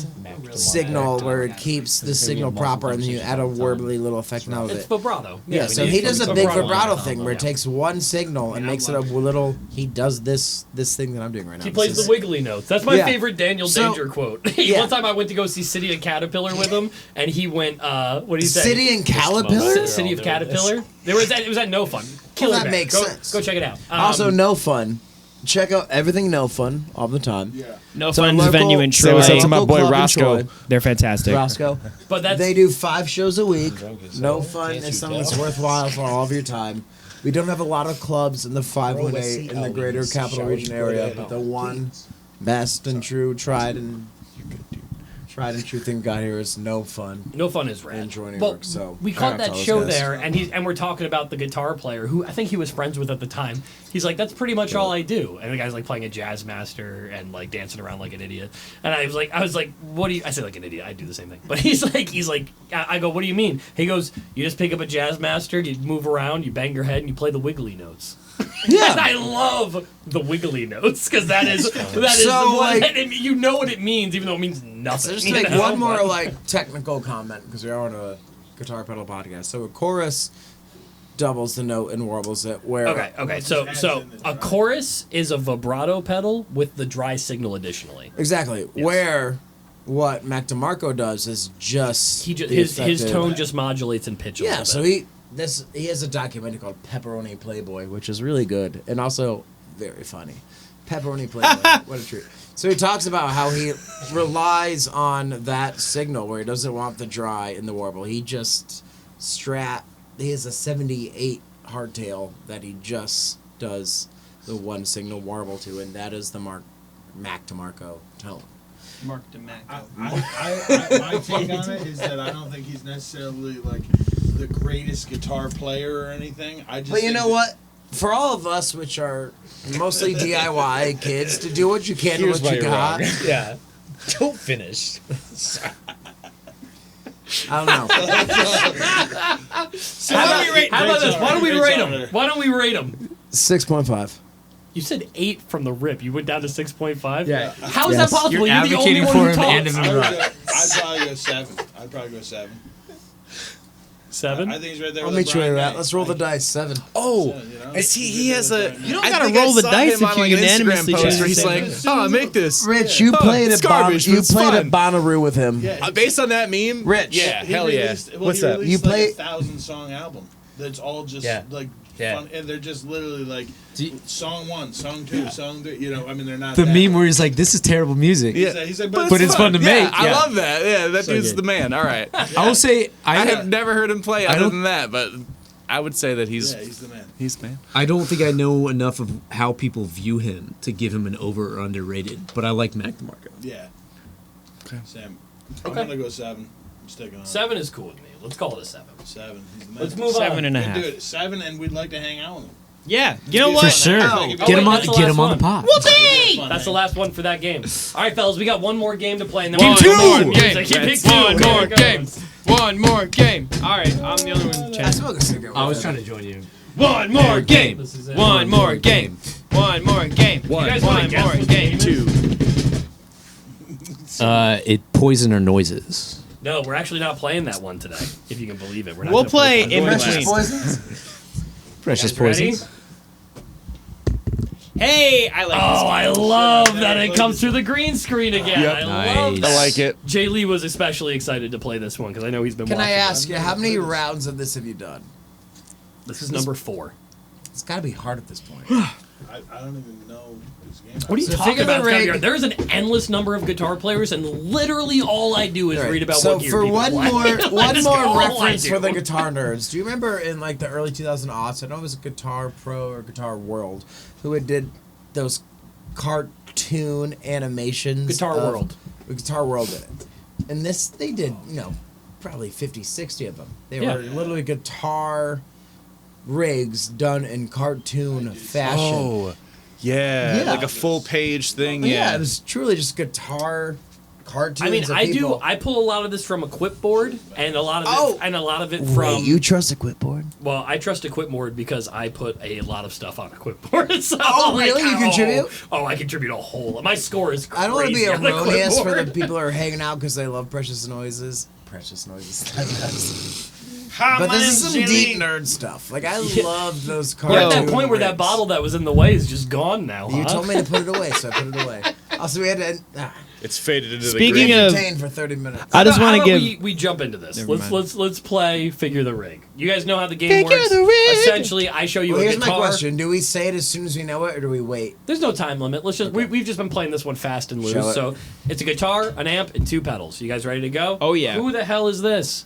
signal where it keeps the signal proper and then you add a warbly little effect now of It's it. vibrato. Yeah, we so need he does a big vibrato on thing it. where it takes one signal and makes it a little. He does this thing that I'm doing right now. He This plays is- the wiggly notes. That's my Yeah. favorite Daniel So- Danger quote. Yeah. One time I went to go see City of Caterpillar with him, and he went, what did he say? City and Caterpillar. City of Caterpillar. It was at No Fun. Killer that band. makes Go- sense. Go check it out. Also, No Fun. Check out everything No Fun all the time. Yeah. No So Fun's local- venue in Say what's up Troy. to my Local boy club in Roscoe. Troy. They're fantastic. Roscoe. but that's They do 5 shows a week. No Fun is something that's worthwhile for all of your time. We don't have a lot of clubs in the 518 in the greater capital region area, but the one best and true, tried and true thing we got here is No Fun. No Fun is rad. In Troy, New Well, York, so we shout caught out to that those show guys. there, and we're talking about the guitar player who I think he was friends with at the time. He's like, "That's pretty much all I do." And the guy's like playing a jazz master and like dancing around like an idiot. And I was like, "What do you?" I said like an idiot. I do the same thing. But he's like, I go, "What do you mean?" He goes, "You just pick up a jazz master, you move around, you bang your head, and you play the wiggly notes." And I love the wiggly notes because that is So, the one like- that you know what it means, even though it means nothing. So just to you make know? one more But- like technical comment because we are on a guitar pedal podcast. So a chorus doubles the note and warbles it. Where Okay. So a chorus is a vibrato pedal with the dry signal additionally. exactly where what Mac DeMarco does is just He just the his effective- tone just modulates in pitch. A Yeah, little so bit. he has a documentary called Pepperoni Playboy, which is really good and also very funny. Pepperoni Playboy, what a treat. So he talks about how he relies on that signal where he doesn't want the dry in the warble. He just he has a 78 hardtail that he just does the one signal warble to, and that is the Mac DeMarco tone. Mark DeMacco. My take on it is that I don't think he's necessarily like the greatest guitar player or anything. I just. But you think know what? For all of us, which are mostly DIY kids, to do what you can with what you got. Yeah. Don't finish. I don't know. So how do we rate? How about this? Why don't we Great rate song him? there. Why don't we rate him? 6.5. You said 8 from the rip. You went down to 6.5. Yeah. How is Yes. that possible? You're You're the only advocating one for who him talks. and him. I'd probably go 7. I'd probably go 7. 7. I think he's right there. I'll with meet you Brian where you're at. May. Let's roll the dice. 7. Oh, You know? is he has a. You don't I gotta think I roll the saw dice him if on, you like, an unanimously Instagram post where choose he's like, the "Oh, make this." Rich, you Oh, played it's at garbage, but you it's played fun. at Bonnaroo with him. Yeah. Based on that meme, Rich. Yeah, He hell yeah. released- well, What's he that? released, You like, play- a 1,000-song album. That's all just Yeah. like Yeah. fun, and they're just literally like you- song 1, song 2, song 3. You know, I mean, they're not The that meme long. where he's like, "This is terrible music." Yeah. He's like, But it's fun to Yeah, make. I Yeah. love that. Yeah, that So dude's good. the man. All right. I will say I have never heard him play I other don't- than that, but I would say that he's Yeah, he's the man. he's man. I don't think I know enough of how people view him to give him an over or underrated, but I like Mac DeMarco. Yeah. Okay. Sam. I'm Okay. gonna go 7. I'm sticking on 7 is cool with me. Let's call it a 7. 7. He's the man. Let's move on. 7.5. Do it. 7, and we'd like to hang out with him. Yeah. You know For what? For sure. Oh, Get wait, him on. that's the Get last him on one. the pod. That's the last one for that game. All right, fellas, we got one more game to play. And then Game we'll- two! One more One game. game. Pick Let's two. one There more it game. goes. One more game. All right, I'm the only one. I Chad. smoke a cigarette. I was trying to join you. One more game. This is it. One more game. One more game. You guys want to guess what game? Two. It poison or noises. No, we're actually not playing that one today. If you can believe it, we're not. We'll gonna play that in one. between. Precious Guys ready? poisons. Hey, I like this Oh, I love that it comes through the green screen again. Yep. I Nice. love that. I like it. Jay Lee was especially excited to play this one because I know he's been Can watching I it. ask you, how many rounds of this have you done? This is number 4. It's got to be hard at this point. I don't even know this game. What are you So talking figure the about? It's gotta be rig- hard. There's an endless number of guitar players, and literally all I do is Right. read about so what gear for people one play. more That's one all more I reference do. for the guitar nerds, do you remember in like the early 2000s? I know it was Guitar Pro or Guitar World who had did those cartoon animations. Guitar of- World. Guitar World did it, and this they did probably 50, 60 of them. They Yeah. were literally guitar rigs done in cartoon fashion. Oh, yeah, Yeah. like a full page thing. Yeah, it was truly just guitar cartoons. I mean, of I people. I pull a lot of this from a Quipboard, and a lot of it from. Wait, you trust a Quipboard? Well, I trust a Quipboard because I put a lot of stuff on a Quipboard. So Oh, really? You contribute? Oh, I contribute a whole lot. My score is crazy. I don't want to be on the erroneous for the Quipboard. people who are hanging out because they love Precious Noises. Precious Noises. Hi, But my this is name's some Jimmy. deep nerd stuff. Like, I Yeah. love those We're at cartoon that point where that rigs. bottle that was in the way is just gone now. You huh? told me to put it away, so I put it away. Also, we had to It's faded into Speaking the green. of- entertain for 30 minutes. I just How want to about give. we jump into this. Never Let's play Figure the Rig. You guys know how the game Figure works. the rig. Essentially, I show you Well, a here's guitar. my question. Do we say it as soon as we know it, or do we wait? There's no time limit. Let's just we've just been playing this one fast and Show loose. it. So it's a guitar, an amp, and 2 pedals. You guys ready to go? Oh, yeah. Who the hell is this?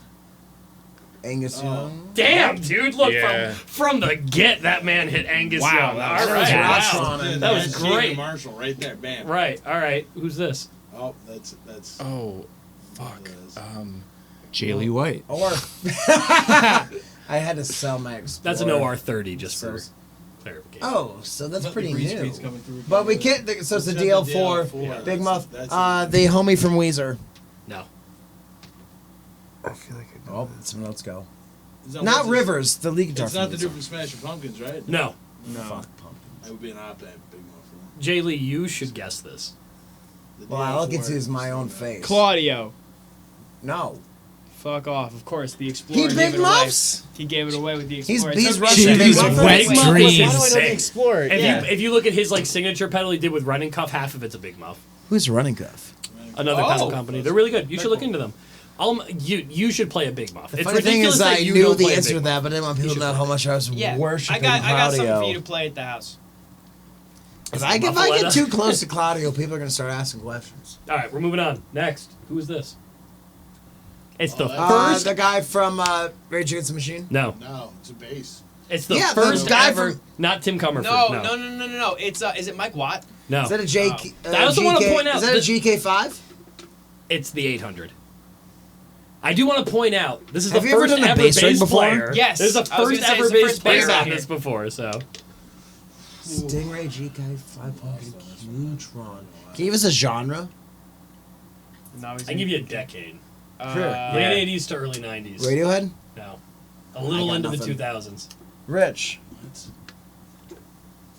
Angus Young? Damn, dude! Look Yeah. from the get, that man hit Angus Wow, Young. that All was right, Rock wow. Song. That was Keegan great. Marshall right there, bam. Right. All right. Who's this? Oh, that's. Oh, fuck. Jay Lee White. Or I had to sell my Explorer. That's an OR30, just for So- clarification. Oh, so that's pretty green new. screen's coming through. But we can't. So it's a It's got DL4, the DL4, Big that's- Muff. that's- The homie from Weezer. No. I feel like. Oh, someone else go. Is that- Not what's it- Rivers, the lead guitar. It's not the from dude from Smashing Pumpkins, right? No. Weezer. Fuck Pumpkin. That would be an op-ed, Big Muff. Jay Lee, you should guess this. The Well, all I DL4 can see is my is own not- face. Claudio. No. Fuck off. Of course, the Explorer He gave Big it away. Muffs. He gave it away with the He's Explorer. he's It's okay. Russian Big Jeez, Muff. wet Big Muff was dreams. insane. Explorer. If you look at his like signature pedal he did with Running Cuff, half of it's a Big Muff. Who's Running Cuff? Another Oh. pedal company. They're really good. You should look into them. You should play a Big Muff. The It's funny thing ridiculous is, I that you knew don't the play a answer Big to that, but I didn't want people to know how much I was worshiping I got something Claudio. for you to play at the house. If I get Muffaletta. too close to Claudio, people are gonna start asking questions. All right, we're moving on. Next, who is this? It's the Oh, first. The guy from Rage Against the Machine. No, No, it's a bass. it's the Yeah, the first guy ever. from- Not Tim Comerford. No. It's is it Mike Watt? No. Is that a J? I also wanna GK point out Is that a that- GK5? It's the 800. I do want to point out this is Have the you ever first done a ever bass rig bass before? player. Yes, this is the I was gonna first say ever it's the bass first player bass on player. this before. So Stingray GK500 Qtron. Can you give us a genre? No, he's I can give you a decade. Sure. Late 80s to early 90s. Radiohead. No. A little got into the nothing. 2000s. Rich.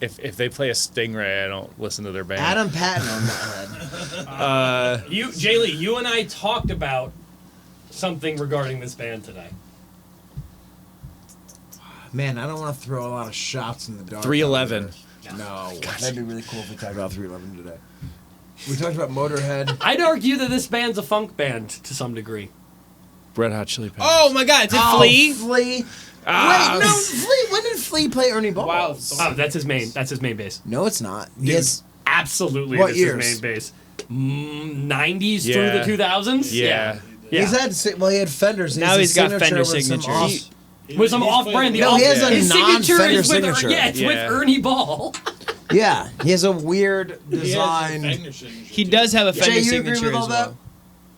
If they play a Stingray, I don't listen to their band. Adam Patton on that head. You, Jay Lee, you and I talked about something regarding this band today. Man, I don't want to throw a lot of shots in the dark. 311. No, that'd be really cool if we talked about 311 today. We talked about Motorhead. I'd argue that this band's a funk band to some degree. Red Hot Chili Peppers. Oh my God! Is it Flea? Flea. Ah. Wait, no, Flea. When did Flea play Ernie Balls? Wow. Oh, that's his main. That's his main bass. No, it's not. Yes. Absolutely, What this years? is main bass. 90s Yeah. through the 2000s. Yeah. Yeah. He's had. He had Fenders. Now he's got signature Fender with some signatures. off- With some He's off-brand. played- The No, off- he has a his signature non-Fender is with signature. Yeah, it's Yeah. with Ernie Ball. Yeah, he has a weird He has a design. Fender signature, He too. does have a Jay, Fender you signature agree with all as that? well.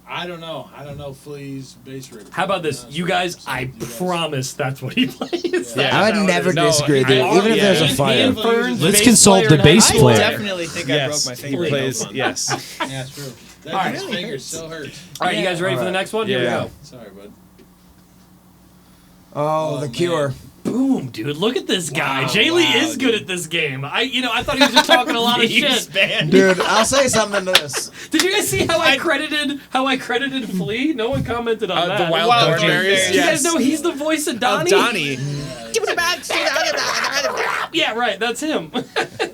I don't know. I don't know Flea's bass rig. How about this? You guys, I promise that's what he plays. Yeah. I That's would how it never is. No, disagree with I- you, even if yeah. there's a He fire. and Fern's Let's bass consult player the bass night. I player. definitely think I broke Yes. my He finger. plays. Yes. Yeah, it's true. That All his right. finger still hurts. All right, you guys ready for the next one? Here we Yeah. go. Sorry, bud. Oh, The man. Cure. Boom, dude! Look at this guy. Jay Lee is good at this game. I thought he was just talking a lot of shit. Dude, I'll say something to this. Did you guys see how I credited Flea? No one commented on that. The wild thornberries. Do you guys know he's the voice of Donnie? Donnie. Yeah, right. That's him.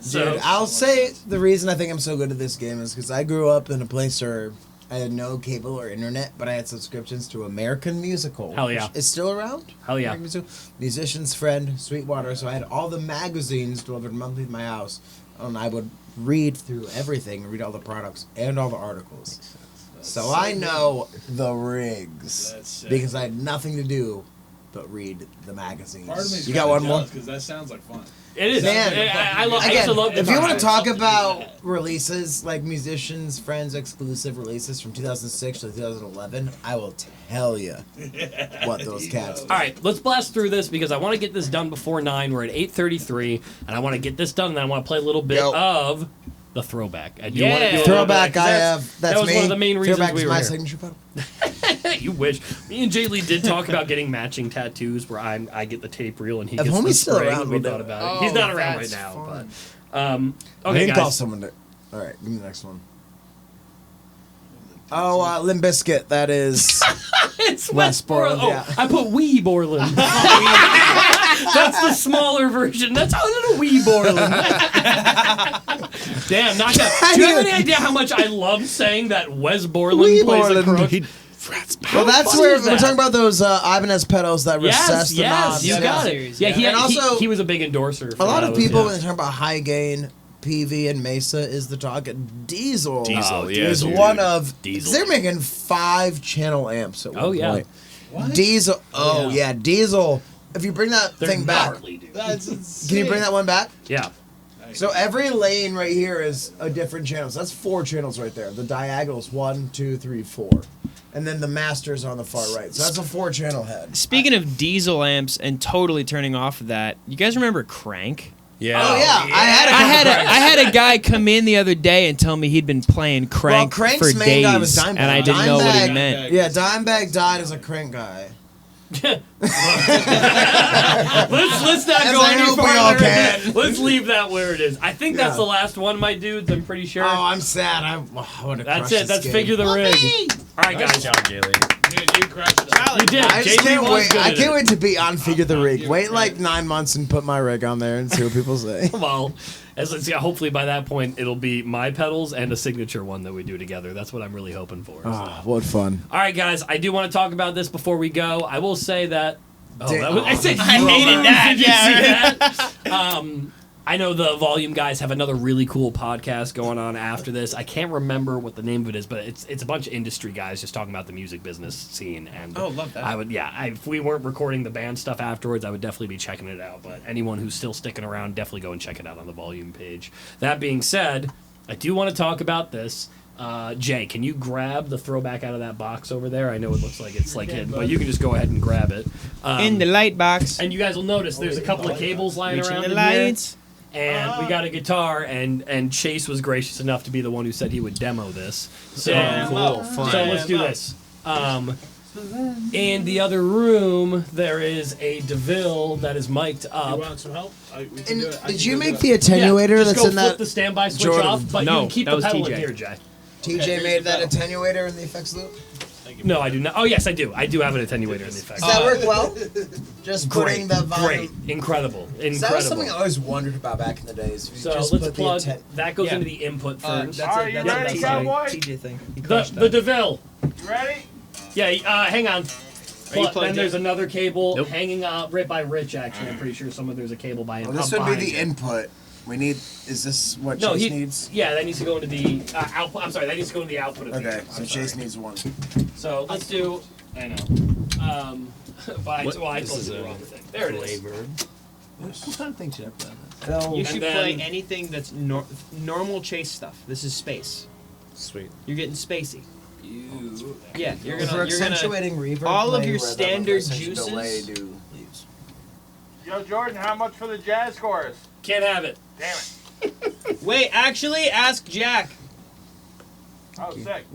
So Dude, I'll say the reason I think I'm so good at this game is because I grew up in a place where I had no cable or internet, but I had subscriptions to American Musical. Hell yeah. Which is still around? Hell yeah. American Musical. Musician's Friend, Sweetwater. So I had all the magazines delivered monthly to my house, and I would read through everything, read all the products and all the articles. So I know the rigs because I had nothing to do but read the magazines. Part of me You got one more? Because that sounds like fun. it is. Man, I used Again, to love the if you want to time. talk about releases, like Musicians Friends exclusive releases from 2006 to 2011, I will tell you what those cats do. All right, let's blast through this because I want to get this done before 9. We're at 8:33, and I want to get this done, and then I want to play a little bit Yo. of the throwback. I do want to do a little Throwback, bit, 'cause I that's- have. That's that was me. one of the main reasons Throwback's we were my here. signature pedal. You wish. Me and Jay Lee did talk about getting matching tattoos where I get the tape reel and he If gets the homie's still spring. around, We we'll thought do it. about it. He's not around right that's now, fun. but I okay, can call guys. someone to. All right, give me the next one. Oh, Limp Bizkit. That is. It's West Borland, Oh, yeah. I put Wee Borland. That's the smaller version. That's a little Wee Borland. Damn, knocked out. Do you have any idea how much I love saying that Wes Borland Wee plays Borland. a crook? Well, that's funny where is we're that? talking about those Ibanez pedals that recess the knobs. you Yeah. got it. Series, Yeah, yeah. he, And also- he was a big endorser. For A lot that. of people, Yeah. when they talk about high gain, PV and Mesa is the talk. Diesel. Diesel, yeah, is dude. one of. Diesel. They're making 5-channel amps at one Oh, yeah. point. Diesel. Oh yeah. Diesel. If you bring that They're thing back, gnarly, dude. That's insane. can you bring that one back? Yeah. So every lane right here is a different channel. So that's 4 channels right there. The diagonals 1, 2, 3, 4, and then the master's on the far right. So that's a 4-channel head. Speaking of diesel amps and totally turning off of that, you guys remember Crank? Yeah. Oh yeah, I had a I couple had Cranks. I had a guy come in the other day and tell me he'd been playing Crank Well, Crank's for main days, guy was Dimebag. and I didn't know what he Dimebag- meant. Yeah, Dimebag died as a crank guy. Let's not As go I any hope we all farther. can. Let's leave that where it is. I think that's Yeah. the last one, my dudes. I'm pretty sure. Oh, I'm sad. I want to That's crush it. this That's game. figure the rig. All right, guys. Dude, you crushed it. You did. I just JD can't was wait. good I at can't it. wait to be on Figure the Rig. you Wait credit. like 9 months and put my rig on there and see what people say. Well, hopefully by that point it'll be my pedals and a signature one that we do together. That's what I'm really hoping for. Ah, what fun. All right, guys. I do want to talk about this before we go. I will say that. Oh, Damn. that was, I said I you hated were- that, Did you yeah. see that? I know the Volume guys have another really cool podcast going on after this. I can't remember what the name of it is, but it's a bunch of industry guys just talking about the music business scene. And Oh, love that. I would, if we weren't recording the band stuff afterwards, I would definitely be checking it out. But anyone who's still sticking around, definitely go and check it out on the Volume page. That being said, I do want to talk about this. Jay, can you grab the throwback out of that box over there? I know it looks like it's like hidden, but you can just go ahead and grab it. In the light box, And you guys will notice there's a couple of cables lying reaching around the in here. lights. And we got a guitar, and Chase was gracious enough to be the one who said he would demo this. So Cool. Fun. So let's do this. In the other room, there is a DeVille that is mic'd You up. want some help? We can And do it. I did can you go make do the it. attenuator just that's go in flip that? the standby switch Jordan. off, but No, you can keep that the was pedal in TJ. here, Jay. TJ made that attenuator in the effects loop. No, I do not. Oh, yes, I do. I do have an attenuator in the effects. Does that work well? Just putting Great, the volume. great, incredible, So that was incredible. something I always wondered about back in the days. You So just let's put the plug. atten- That goes Yeah. into the input first. That's Are you ready, that's cowboy? a TJ thing. He the crushed the that. DeVille. You ready? Yeah, hang on. you Then plugged there's in? another cable Nope. hanging up right by Rich. Actually, I'm pretty sure there's a cable by him. Well, this up would be behind the him. input. We need. Is this what No, Chase he needs? Yeah, that needs to go into the output. I'm sorry, that needs to go into the output. Of the Okay, amp. so I'm Chase sorry. needs one. So let's do. I know. But I told you the wrong thing. There it is. What kind of thing should I put on this? Phil, You should then- play anything that's normal Chase stuff. This is space. Sweet. You're getting spacey. Yeah, you're for gonna accentuating reverb, all of play your rhythm, standard essentially juices- delay, do leaves. Yo, Jordan, how much for the jazz chorus? Can't have it. Damn it. Wait, actually, ask Jack. Oh, sick.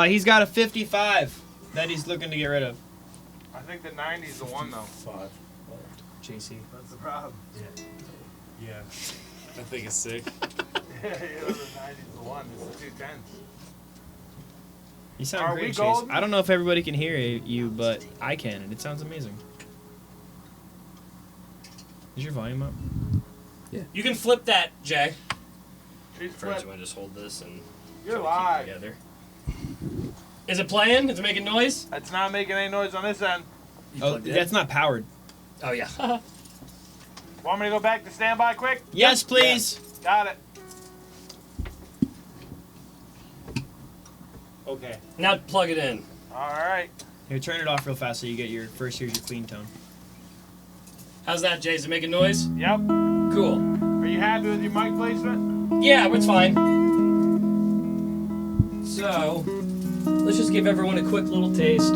He's got a 55 that he's looking to get rid of. I think the 90's the one though. 5. JC. That's the problem. Yeah. I think it's sick. Yeah, the 90's the one. It's the 210s. You sound Are great, we Chase. golden? I don't know if everybody can hear you, but I can, and it sounds amazing. Is your volume up? You can flip that, Jay. She's First, flip. you want to just hold this and You're keep it live. together. Is it playing? Is it making noise? It's not making any noise on this end. Oh, that's not powered. Oh yeah. Want me to go back to standby quick? Yes, please. Got it. Okay. Now plug it in. All right. Here, turn it off real fast so you get your here's your clean tone. How's that, Jay? Is it making noise? Yep. Cool. Are you happy with your mic placement? Yeah, it's fine. So, let's just give everyone a quick little taste.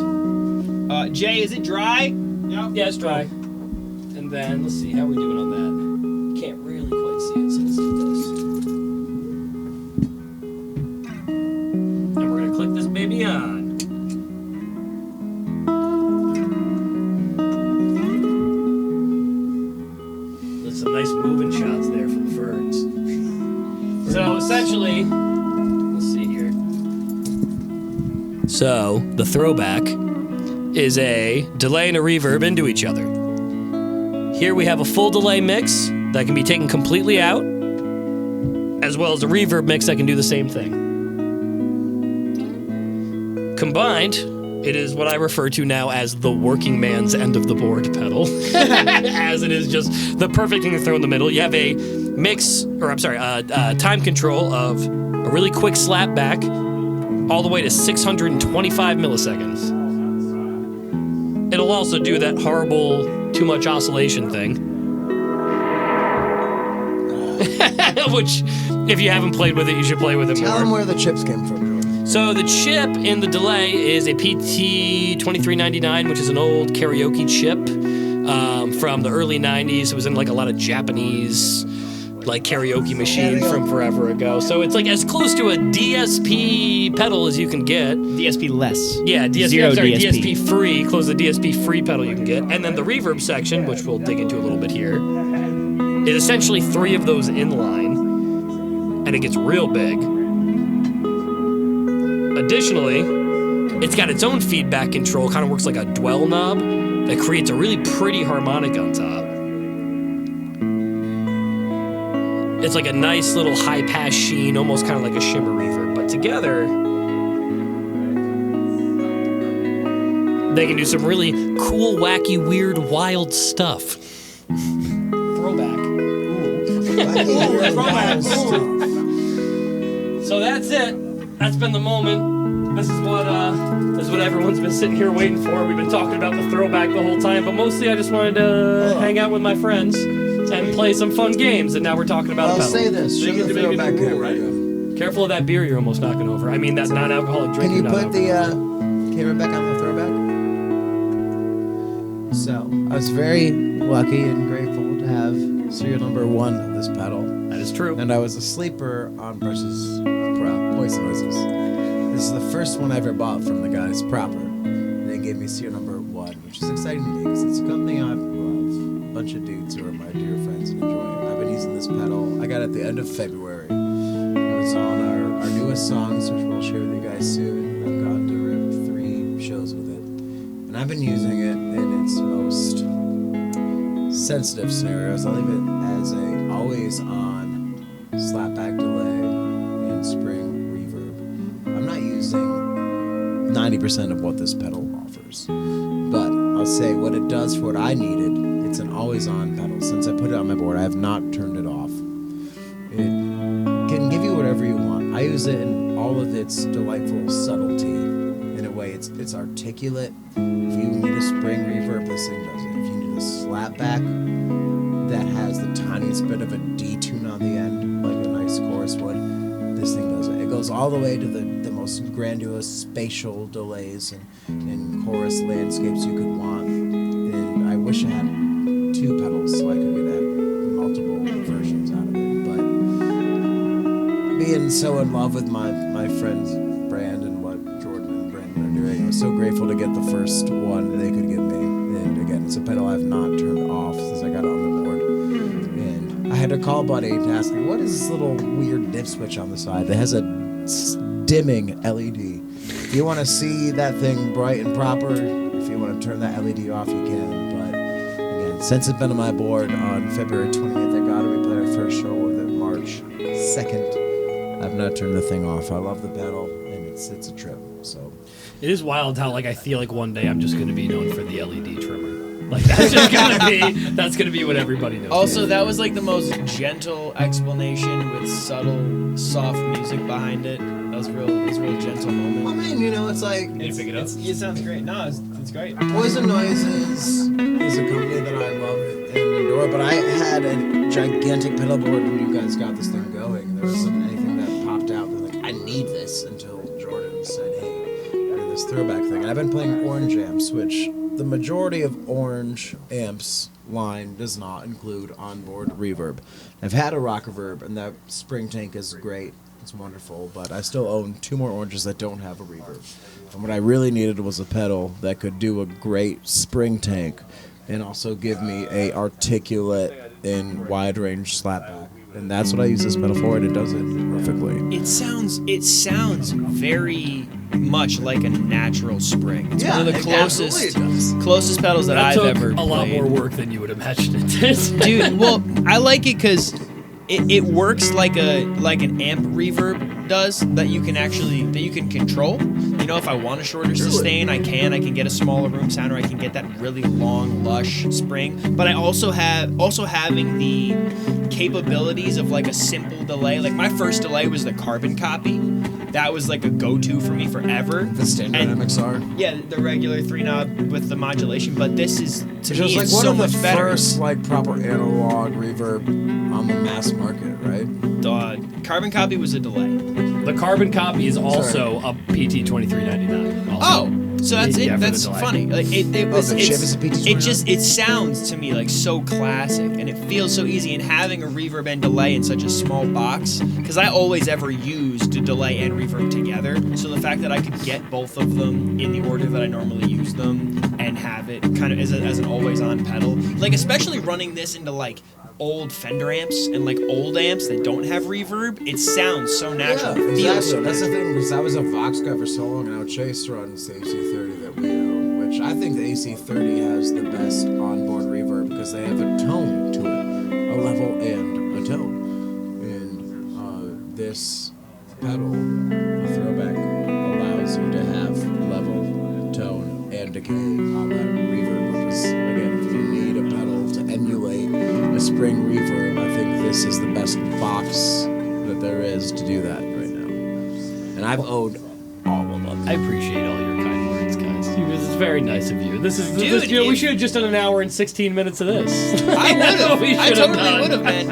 Jay, is it dry? Yep. Yeah, it's dry. And then, let's see how we're doing on that. Can't really quite see it, so let's do this. And we're going to click this baby on. There's some nice moving shots there from Ferns. So, essentially, let's see here. So, the Throwback is a delay and a reverb into each other. Here we have a full delay mix that can be taken completely out, as well as a reverb mix that can do the same thing. Combined, it is what I refer to now as the working man's end of the board pedal, as it is just the perfect thing to throw in the middle. You have a time control of a really quick slap back, all the way to 625 milliseconds. It'll also do that horrible too much oscillation thing. Which, if you haven't played with it, you should play with it Tell more. them where the chips came from, Jordan. So the chip in the delay is a PT2399, which is an old karaoke chip from the early 90s. It was in like a lot of Japanese like karaoke machine from forever ago. So it's like as close to a DSP pedal as you can get. DSP less. Yeah, DSP, Zero I'm sorry, DSP. DSP free, close the DSP free pedal you can get. And then the reverb section, which we'll dig into a little bit here, is essentially 3 of those in line. And it gets real big. Additionally, it's got its own feedback control, kind of works like a dwell knob that creates a really pretty harmonic on top. It's like a nice little high pass sheen, almost kind of like a shimmer reverb, but together they can do some really cool, wacky, weird, wild stuff. Throwback. So that's it. That's been the moment. This is what everyone's been sitting here waiting for. We've been talking about the Throwback the whole time, but mostly I just wanted to hang out with my friends and play some fun games, and now we're talking about I'll a pedal. say this. Show the Throwback camera. Careful of that beer you're almost knocking over. I mean that non-alcoholic drink. Can you you're put knocking the over. camera back on the Throwback? So, I was very lucky and grateful to have serial number 1 of this pedal. That is true. And I was a sleeper on Brush's Voice Noises. This is the first one I ever bought from the guys proper. They gave me serial number 1, which is exciting to me because it's a company I love. A bunch of dudes who are my dear friends and enjoy it. I've been using this pedal. I got it at the end of February. It was on our newest songs, which we'll share with you guys soon. I've gotten to rip 3 shows with it. And I've been using it in its most sensitive scenarios. I leave it as a always on slapback delay and spring reverb. I'm not using 90% of what this pedal offers, but I'll say what it does for what I needed. It's an always on pedal. Since I put it on my board, I have not turned it off. It can give you whatever you want. I use it in all of its delightful subtlety. In a way, it's articulate. If you need a spring reverb, this thing does it. If you need a slapback that has the tiniest bit of a detune on the end, like a nice chorus would, this thing does it. It goes all the way to the most grandiose spatial delays and chorus landscapes you could want. And I wish I had 2 pedals so I could get multiple versions out of it. But being so in love with my friends Brand and what Jordan and Brandon are doing, I was was so grateful to get the first one they could give me. And again, it's a pedal I've not turned off since I got it on the board. And I had to call Buddy to ask me, what is this little weird dip switch on the side that has a dimming LED? If you want to see that thing bright and proper, if you want to turn that LED off, you can. But again, since it's been on my board on February 28th, I got it. We played our first show with it March 2nd. I've not turned the thing off. I love the pedal, and it's a trip. So It is wild how like I feel like one day I'm just going to be known for the LED trimmer. Like that's just gonna be what everybody knows. Also, that was like the most gentle explanation with subtle, soft music behind it. That was real gentle moment. I mean, you know, it's like Did you pick it up? It sounds great. No, it's great. Poison Noises is a company that I love and adore, but I had a gigantic pedal board when you guys got this thing going. There wasn't anything that popped out that like, I need this until Jordan said, hey, I did this Throwback thing. And I've been playing Orange amps, which the majority of Orange amps line does not include onboard reverb. I've had a rock reverb, and that spring tank is great. It's wonderful, but I still own 2 more Oranges that don't have a reverb. And what I really needed was a pedal that could do a great spring tank and also give me a articulate and wide range slapback. And that's what I use this pedal for, and it does it perfectly. It sounds very much like a natural spring. It's one of the closest pedals that I've ever played. A lot more work than you would imagine it did. Dude, well, I like it because it works like an amp reverb does that you can control. You know, if I want a shorter sustain, I can get a smaller room sound, or I can get that really long, lush spring. But I also having the capabilities of like a simple delay. Like my first delay was the carbon copy. That was like a go-to for me forever. The standard MXR. Yeah, the regular 3-knob with the modulation. But this is to Which me was like it's one so of the much better. first like proper analog reverb on the mass market, right? Carbon copy was a delay. The carbon copy is also a PT 2399. Oh, so that's Yeah, it. for the That's delay. funny. Like it was. the chip is a PT29? It sounds to me like so classic, and it feels so easy. And having a reverb and delay in such a small box, because I always ever used a delay and reverb together. So the fact that I could get both of them in the order that I normally use them and have it kind of as an always-on pedal, like especially running this into like old Fender amps and like old amps that don't have reverb, it sounds so natural. It feels so That's the natural. thing, because I was a Vox guy for so long, and I would chase runs the AC30 that we own, which I think the AC30 has the best onboard reverb because they have a tone to it, a level and a tone. And this pedal, the Throwback, allows you to have level, tone, and decay on that reverb, which is, again, if you need a pedal to emulate a spring reverb, I think this is the best box that there is to do that right now. And I've owned all of them. I appreciate all your kind words, guys. This is very nice of you. Dude, we should have just done an hour and 16 minutes of this. I That's what would we have. I should have totally done. would have, man.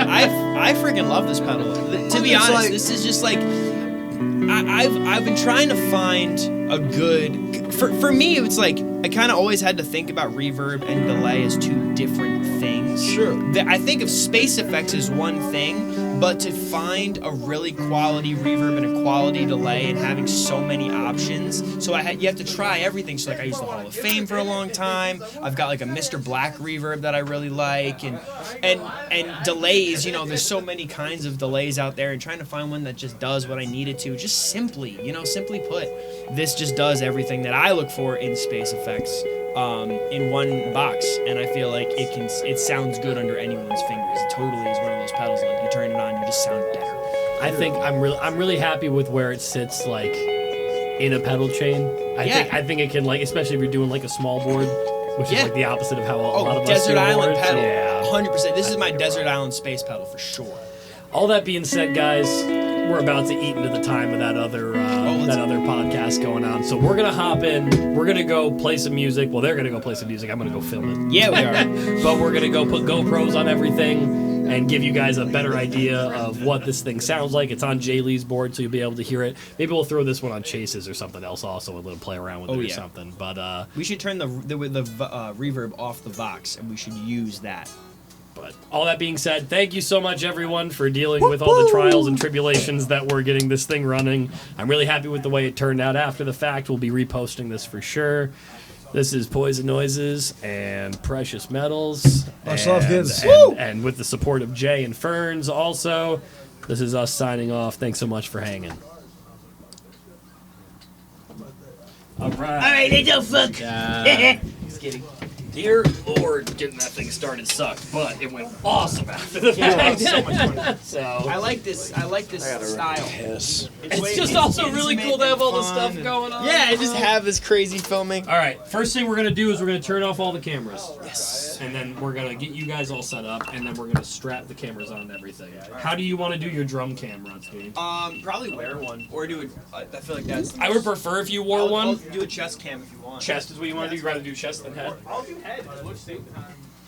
I freaking love this pedal. To be It's honest, like- this is just like I've been trying to find a good. For me, it's like I kind of always had to think about reverb and delay as 2 different things. Sure. I think of space effects as one thing, but to find a really quality reverb and a quality delay and having so many options, so you have to try everything. So like I used the Hall of Fame for a long time. I've got like a Mr. Black reverb that I really like, and delays. You know, there's so many kinds of delays out there, and trying to find one that just does what I need it to. Just simply put, this just does everything that I look for in space effects. In one box, and I feel like it sounds good under anyone's fingers. It totally is one of those pedals like you turn it on, you just sound better. I think I'm really happy with where it sits, like in a pedal chain. I think it can, like, especially if you're doing like a small board, which is like the opposite of how a lot of us Desert do Island boards. pedal, Yeah. 100%. This is my Desert Island space pedal for sure. All that being said, guys, we're about to eat into the time of that other podcast going on. So we're gonna hop in. We're gonna go play some music. Well, they're gonna go play some music. I'm gonna go film it. Yeah, we are. But we're gonna go put GoPros on everything and give you guys a better idea of what this thing sounds like. It's on Jay Lee's board, so you'll be able to hear it. Maybe we'll throw this one on Chase's or something else also, and let them play around with it or something. But we should turn the reverb off the Vox, and we should use that. But all that being said, thank you so much, everyone, for dealing with all the trials and tribulations that were getting this thing running. I'm really happy with the way it turned out after the fact. We'll be reposting this for sure. This is Poison Noises and Precious Metals. Much love, kids. And with the support of Jay and Ferns also. This is us signing off. Thanks so much for hanging. All right, little fuck. Just kidding. Dear Lord, getting that thing started sucked, but it went awesome after the fact. so much fun. So I like this style. it's just also really cool to have all the stuff going on. Yeah, I just have this crazy filming. All right, first thing we're gonna do is we're gonna turn off all the cameras. Yes. And then we're gonna get you guys all set up, and then we're gonna strap the cameras on and everything. How do you want to do your drum cam, Dude? Probably wear one or do it. I feel like that's. I would prefer if you wore I'll one. do a chest cam if you want. Chest is what you want to do. You'd rather do chest than head. I'll do head.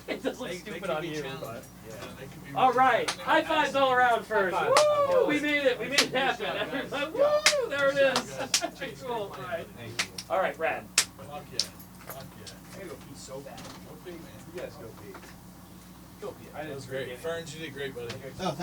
It does look stupid on you. All right, high fives all around first. Woo! We made it. We made it happen. Everybody, woo! There it is. Cool. All right, rad. I gotta go pee so bad. You guys go pee. That was great. Ferns, you did great, buddy. Oh, thanks.